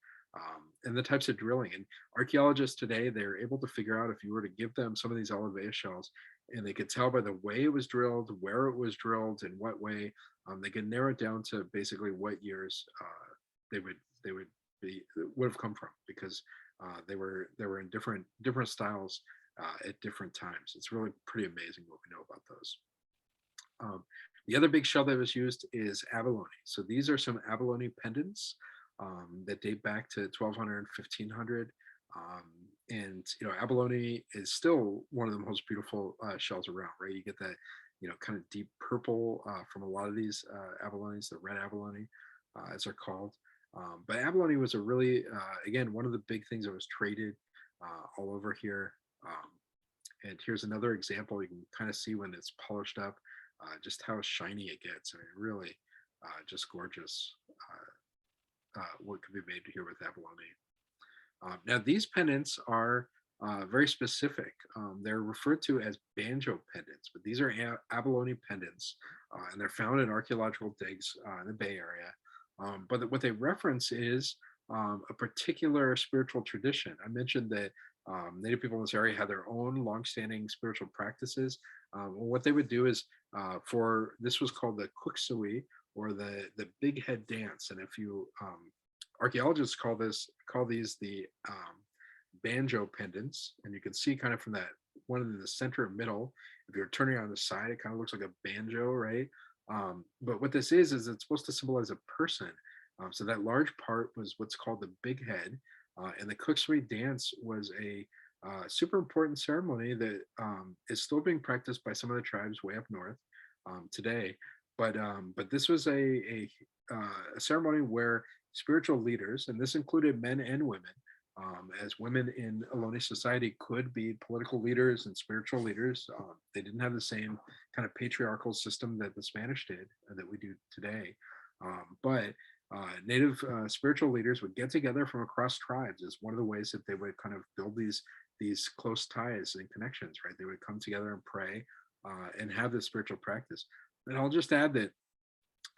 And the types of drilling. And archaeologists today, they're able to figure out if you were to give them some of these Olivea shells, and they could tell by the way it was drilled, where it was drilled, in what way, they could narrow it down to basically what years they would have come from, because they were in different styles at different times. It's really pretty amazing what we know about those. The other big shell that was used is abalone. So these are some abalone pendants that date back to 1200 and 1500. And abalone is still one of the most beautiful shells around, right? You get that kind of deep purple from a lot of these abalones, the red abalone as they're called. But abalone was a really again, one of the big things that was traded all over here. And here's another example. You can kind of see when it's polished up just how shiny it gets. I mean, really just gorgeous what could be made here with abalone. Now, these pendants are very specific. They're referred to as banjo pendants, but these are abalone pendants, and they're found in archaeological digs in the Bay Area. But what they reference is a particular spiritual tradition. I mentioned that Native people in this area had their own longstanding spiritual practices. What they would do is, this was called the Kuksui, or the big head dance. And if you archaeologists call these the banjo pendants, and you can see kind of from that one in the center middle, if you're turning on the side, it kind of looks like a banjo, right? But what this is it's supposed to symbolize a person. So that large part was what's called the big head, and the Kuksui dance was a super important ceremony that is still being practiced by some of the tribes way up north today. But this was a ceremony where spiritual leaders, and this included men and women, as women in Ohlone society could be political leaders and spiritual leaders. They didn't have the same kind of patriarchal system that the Spanish did, that we do today. But Native spiritual leaders would get together from across tribes as one of the ways that they would kind of build these close ties and connections, right? They would come together and pray and have this spiritual practice. And I'll just add that,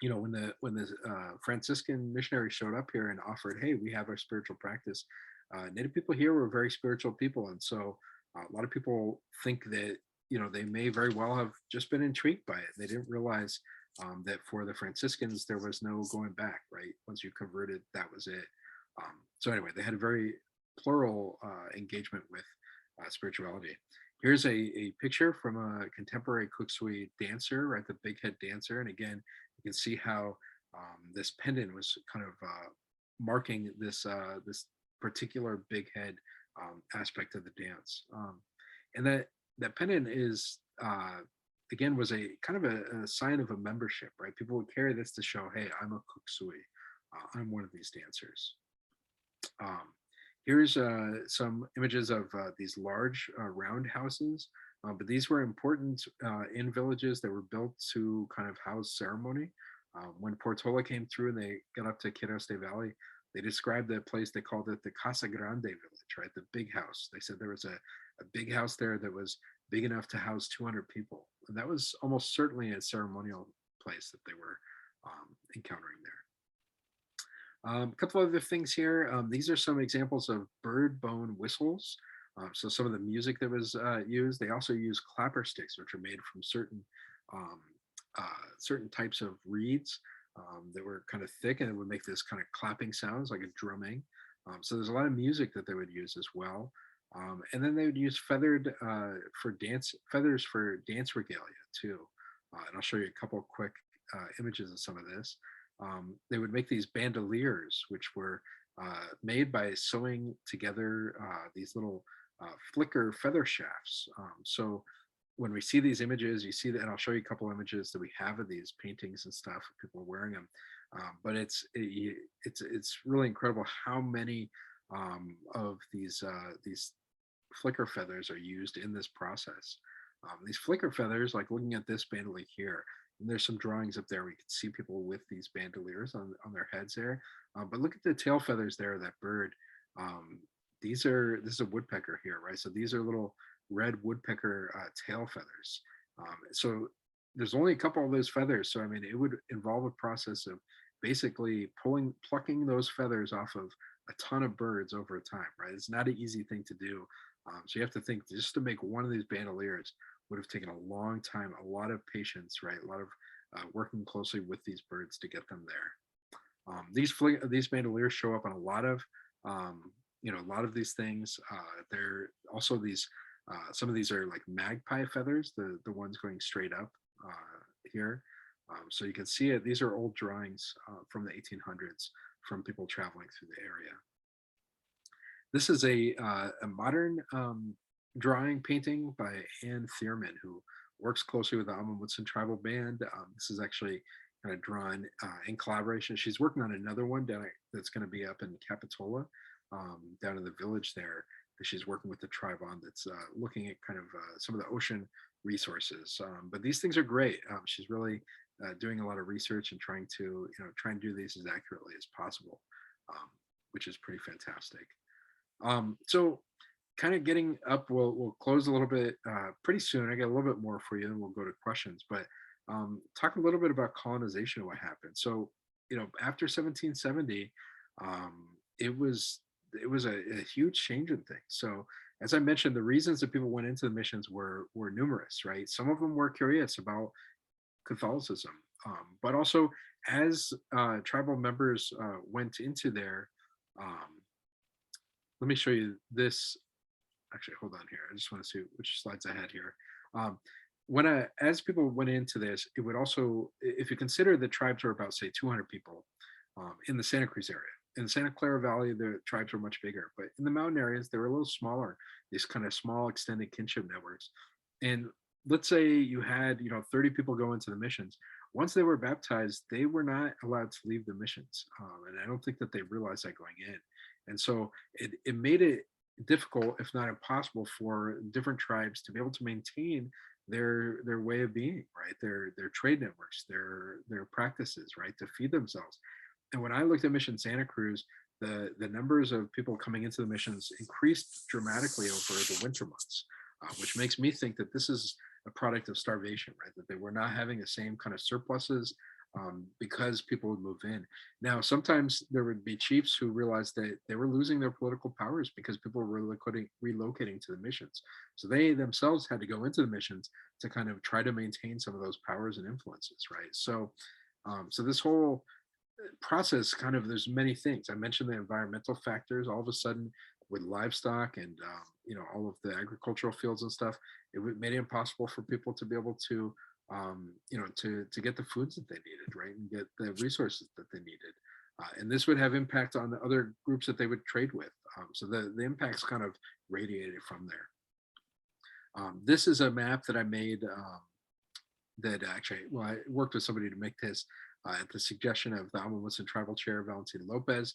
when the Franciscan missionaries showed up here and offered, hey, we have our spiritual practice, Native people here were very spiritual people. And so a lot of people think that they may very well have just been intrigued by it. They didn't realize that for the Franciscans, there was no going back, right? Once you converted, that was it. So anyway, they had a very plural engagement with spirituality. Here's a picture from a contemporary Kuksui dancer, right? The big head dancer. And again, you can see how this pendant was kind of marking this particular big head aspect of the dance. And that pendant is again was a kind of a sign of a membership, right? People would carry this to show, hey, I'm a Kuksui, I'm one of these dancers. Here's some images of these large round houses, but these were important in villages that were built to kind of house ceremony. When Portola came through and they got up to Quiriste Valley, they described the place, they called it the Casa Grande village, right? The big house. They said there was a big house there that was big enough to house 200 people. And that was almost certainly a ceremonial place that they were encountering there. A couple other things here. These are some examples of bird bone whistles. So some of the music that was used. They also use clapper sticks, which are made from um, certain types of reeds that were kind of thick, and it would make this kind of clapping sounds like a drumming. So there's a lot of music that they would use as well. And then they would use feathers for dance regalia too. And I'll show you a couple of quick images of some of this. They would make these bandoliers, which were made by sewing together these little flicker feather shafts. So when we see these images, you see that, and I'll show you a couple images that we have of these paintings and stuff. People are wearing them, but it's really incredible how many of these flicker feathers are used in this process. These flicker feathers, like looking at this bandolier here, and there's some drawings up there. We can see people with these bandoliers on their heads there. But look at the tail feathers there of that bird. This is a woodpecker here, right? So these are little red woodpecker tail feathers. So there's only a couple of those feathers. So I mean, it would involve a process of basically plucking those feathers off of a ton of birds over time, right? It's not an easy thing to do. So you have to think, just to make one of these bandoliers would have taken a long time, a lot of patience, right? A lot of working closely with these birds to get them there. These bandoliers show up on a lot of a lot of these things. They're also these. Some of these are like magpie feathers, the ones going straight up here. So you can see it. These are old drawings from the 1800s from people traveling through the area. This is a modern drawing painting by Anne Thierman, who works closely with the Amundsen tribal band. This is actually kind of drawn in collaboration. She's working on another one that's going to be up in Capitola, down in the village there. She's working with the tribe on that's looking at kind of some of the ocean resources. But these things are great. She's really doing a lot of research and trying to do these as accurately as possible, which is pretty fantastic. So kind of getting up, we'll close a little bit pretty soon. I got a little bit more for you, and we'll go to questions. But talk a little bit about colonization, what happened. So after 1770, it was a huge change in things. So as I mentioned, the reasons that people went into the missions were numerous, right? Some of them were curious about Catholicism, but also as tribal members went into their let me show you this. Actually, hold on here. I just want to see which slides I had here. As people went into this, it would also, if you consider the tribes were about, say, 200 people in the Santa Cruz area. In the Santa Clara Valley, the tribes were much bigger, but in the mountain areas, they were a little smaller, these kind of small extended kinship networks. And let's say you had, 30 people go into the missions. Once they were baptized, they were not allowed to leave the missions. And I don't think that they realized that going in. And so it made it difficult, if not impossible, for different tribes to be able to maintain their way of being, right? Their trade networks, their practices, right? To feed themselves. And when I looked at Mission Santa Cruz, the numbers of people coming into the missions increased dramatically over the winter months, which makes me think that this is a product of starvation, right? That they were not having the same kind of surpluses because people would move in. Now, sometimes there would be chiefs who realized that they were losing their political powers because people were relocating to the missions. So they themselves had to go into the missions to kind of try to maintain some of those powers and influences, right? So this whole process kind of, there's many things. I mentioned the environmental factors. All of a sudden, with livestock and all of the agricultural fields and stuff, made it impossible for people to be able to to get the foods that they needed, right, and get the resources that they needed. And this would have impact on the other groups that they would trade with. So the impacts kind of radiated from there. This is a map that I made that actually, well, I worked with somebody to make this at the suggestion of the Amundsen Tribal Chair, Valentin Lopez.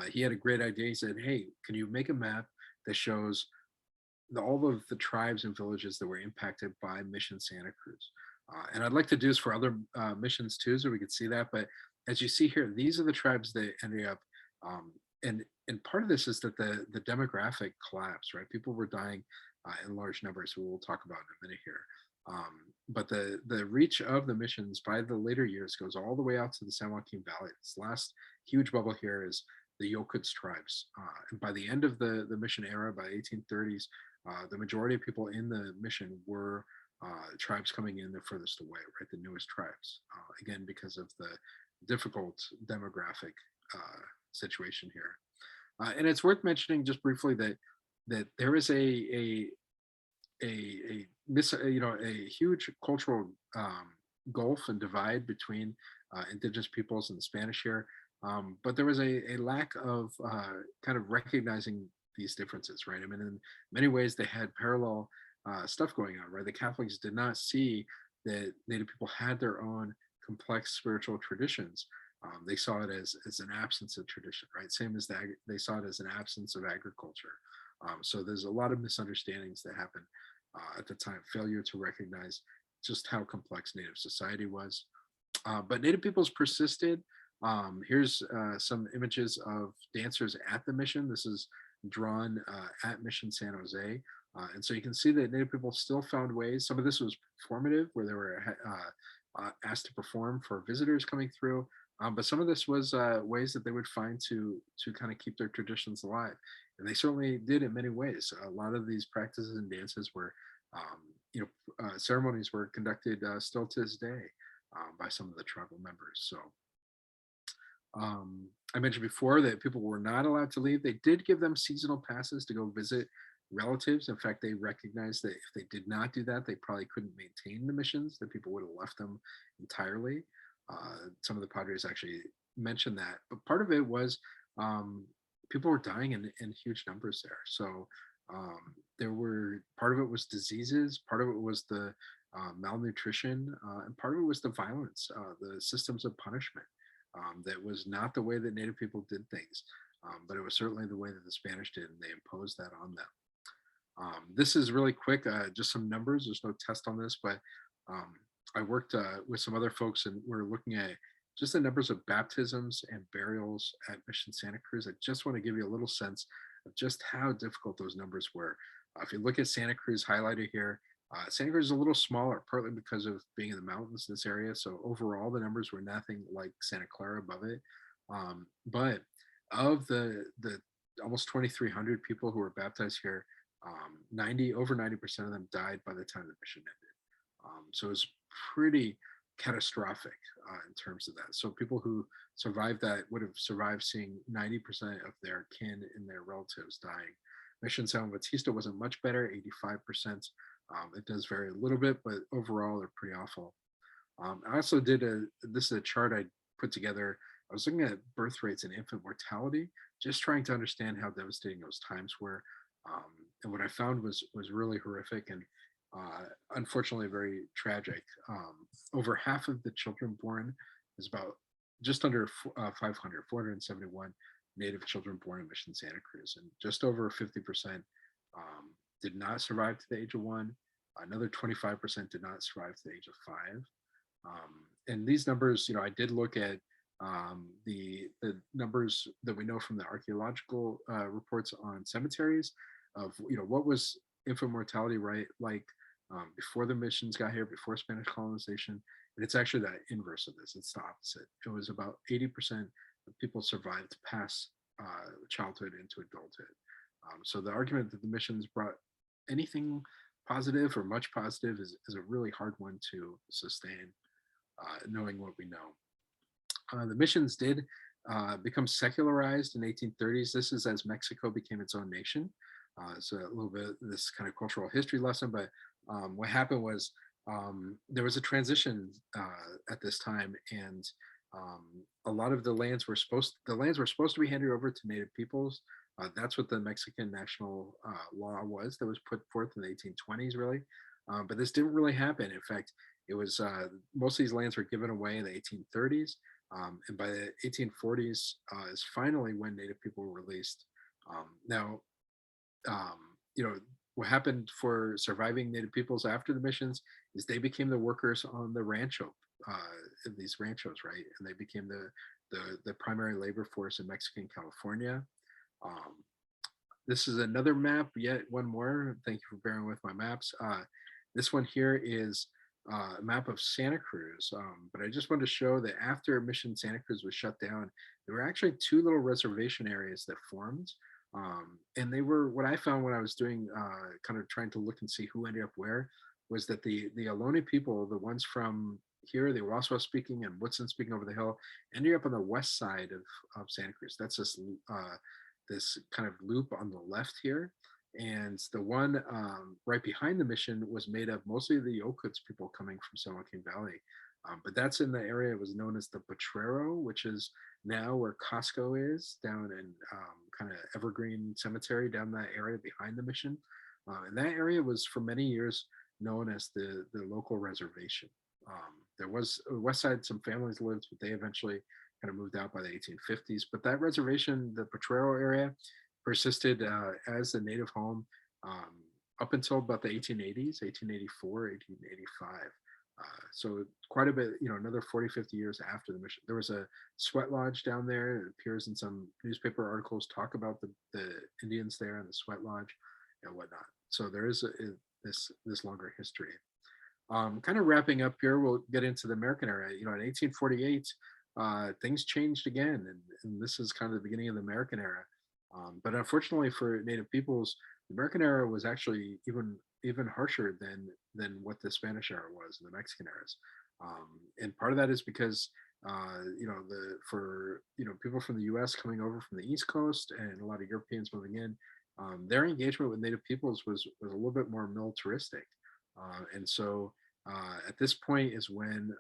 He had a great idea. He said, hey, can you make a map that shows all of the tribes and villages that were impacted by Mission Santa Cruz? And I'd like to do this for other missions too, so we could see that. But as you see here, these are the tribes that ended up, and part of this is that the demographic collapse, right? People were dying in large numbers, who we'll talk about in a minute here. But the reach of the missions by the later years goes all the way out to the San Joaquin Valley. This last huge bubble here is the Yokuts tribes. And by the end of the mission era, by 1830s, the majority of people in the mission were tribes coming in the furthest away, right? The newest tribes, again, because of the difficult demographic situation here. And it's worth mentioning just briefly that there is a huge cultural gulf and divide between indigenous peoples and the Spanish here. But there was a lack of kind of recognizing these differences, right? I mean, in many ways, they had parallel stuff going on, right? The Catholics did not see that Native people had their own complex spiritual traditions. They saw it as an absence of tradition, right? Same as they saw it as an absence of agriculture. So there's a lot of misunderstandings that happened at the time, failure to recognize just how complex Native society was. But Native peoples persisted. Here's some images of dancers at the mission. This is drawn at Mission San Jose. And so you can see that Native people still found ways. Some of this was performative, where they were asked to perform for visitors coming through. But some of this was ways that they would find to kind of keep their traditions alive. And they certainly did in many ways. A lot of these practices and dances were, ceremonies were conducted still to this day by some of the tribal members. So I mentioned before that people were not allowed to leave. They did give them seasonal passes to go visit relatives. In fact, they recognized that if they did not do that, they probably couldn't maintain the missions, that people would have left them entirely. Some of the padres actually mentioned that, but part of it was people were dying in huge numbers there. So part of it was diseases, part of it was the malnutrition, and part of it was the violence, the systems of punishment. That was not the way that Native people did things, but it was certainly the way that the Spanish did, and they imposed that on them. This is really quick, just some numbers. There's no test on this, but I worked with some other folks, and we're looking at just the numbers of baptisms and burials at Mission Santa Cruz. I just want to give you a little sense of just how difficult those numbers were. If you look at Santa Cruz highlighted here, Santa Cruz is a little smaller, partly because of being in the mountains in this area. So overall, the numbers were nothing like Santa Clara above it. But of the almost 2,300 people who were baptized here, over 90% of them died by the time the mission ended. So it was pretty catastrophic in terms of that. So people who survived that would have survived seeing 90% of their kin and their relatives dying. Mission San Batista wasn't much better, 85%. It does vary a little bit, but overall they're pretty awful. I also did this is a chart I put together. I was looking at birth rates and infant mortality, just trying to understand how devastating those times were. And what I found was really horrific and unfortunately very tragic. Over half of the children born is about just under 500, 471 Native children born in Mission Santa Cruz, and just over 50% did not survive to the age of 1. Another 25% did not survive to the age of 5. And these numbers, I did look at the numbers that we know from the archaeological reports on cemeteries of, what was infant mortality like before the missions got here, before Spanish colonization. And it's actually the inverse of this. It's the opposite. It was about 80% of people survived past childhood into adulthood. So the argument that the missions brought anything positive or much positive is a really hard one to sustain, knowing what we know. The missions did become secularized in 1830s. This is as Mexico became its own nation. So a little bit of this kind of cultural history lesson, but what happened was there was a transition at this time, and a lot of the lands were supposed to be handed over to Native peoples. That's what the Mexican national law was that was put forth in the 1820s, really. But this didn't really happen. In fact, it was most of these lands were given away in the 1830s, and by the 1840s is finally when Native people were released. Now, you know, what happened for surviving Native peoples after the missions is they became the workers on the rancho, in these ranchos, right? And they became the primary labor force in Mexican California. Um, this is another map, yet one more. Thank you for bearing with my maps. This one here is a map of Santa Cruz, but I just wanted to show that after Mission Santa Cruz was shut down, there were actually two little reservation areas that formed. And they were, what I found when I was doing, kind of trying to look and see who ended up where, was that the Ohlone people, the ones from here, the Waswa speaking and Woodson speaking over the hill, ended up on the west side of Santa Cruz. That's this kind of loop on the left here. And the one right behind the mission was made of mostly the Okots people coming from San Joaquin Valley. But that's in the area it was known as the Potrero, which is now where Costco is, down in kind of Evergreen Cemetery, down that area behind the mission. And that area was for many years known as the local reservation. There was west side, some families lived, but they eventually kind of moved out by the 1850s. But that reservation, the Potrero area, persisted as the native home up until about the 1880s, 1884, 1885. So quite a bit, another 40, 50 years after the mission. There was a sweat lodge down there. It appears in some newspaper articles talk about the Indians there and the sweat lodge and whatnot. So there is this longer history. Kind of wrapping up here, we'll get into the American era. In 1848, things changed again, and this is kind of the beginning of the American era. But unfortunately for Native peoples, the American era was actually even harsher than what the Spanish era was and the Mexican eras. And part of that is because for people from the U.S. coming over from the East Coast and a lot of Europeans moving in, their engagement with Native peoples was a little bit more militaristic. And so at this point is when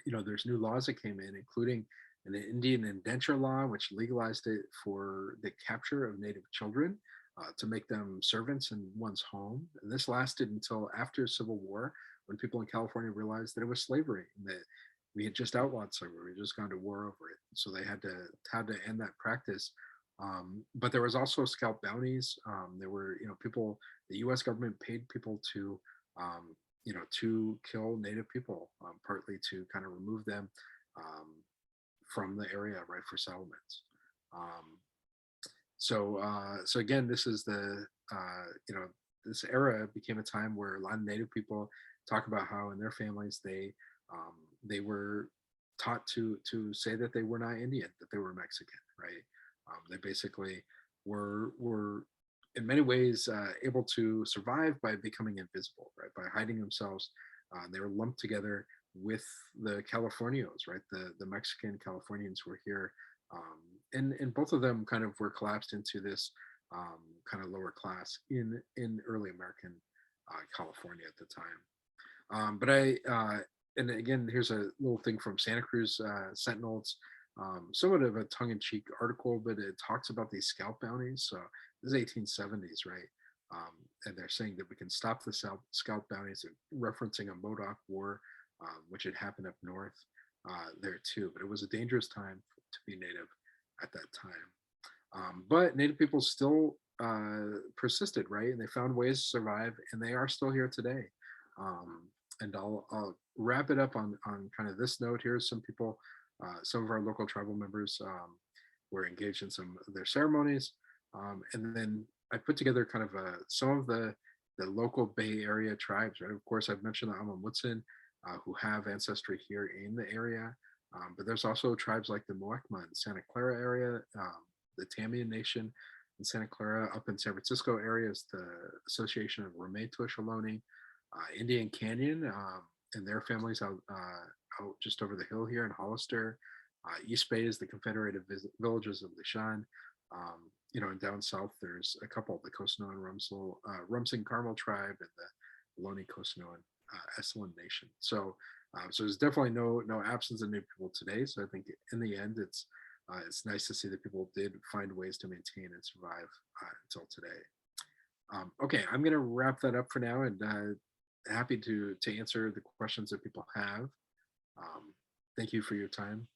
there's new laws that came in, including an Indian indenture law, which legalized it for the capture of Native children to make them servants in one's home. And this lasted until after Civil War, when people in California realized that it was slavery, and that we had just outlawed slavery, we had just gone to war over it. So they had to end that practice. But there was also scalp bounties. There were, people, the U.S. government paid people to kill Native people, partly to kind of remove them from the area, right, for settlements. So again, this is this era became a time where a lot of Native people talk about how in their families they were taught to say that they were not Indian, that they were Mexican, right? They basically were in many ways able to survive by becoming invisible, right? By hiding themselves. They were lumped together with the Californios, right? The Mexican Californians were here. And both of them kind of were collapsed into this kind of lower class in early American California at the time. And again, here's a little thing from Santa Cruz Sentinel. It's somewhat of a tongue-in-cheek article, but it talks about these scalp bounties. So this is 1870s, right? And they're saying that we can stop the scalp bounties, referencing a Modoc War, which had happened up north there too. But it was a dangerous time to be Native at that time. But Native people still persisted, right? And they found ways to survive, and they are still here today. And I'll wrap it up on kind of this note here. Some people, some of our local tribal members were engaged in some of their ceremonies. And then I put together kind of some of the the local Bay Area tribes, right? Of course, I've mentioned the Amamutsin, who have ancestry here in the area, but there's also tribes like the Muecma in Santa Clara area, the Tamian Nation in Santa Clara. Up in San Francisco area is the Association of Ramaytush Ohlone, Indian Canyon, and their families out just over the hill here in Hollister. East Bay is the Confederated Villages of Lishan. And down south, there's a couple, the Kosanoan Rumsing Carmel tribe and the Ohlone Kosanoan Esalen Nation. So there's definitely no absence of new people today. So I think in the end, it's nice to see that people did find ways to maintain and survive until today. Okay, I'm going to wrap that up for now, and happy to answer the questions that people have. Thank you for your time.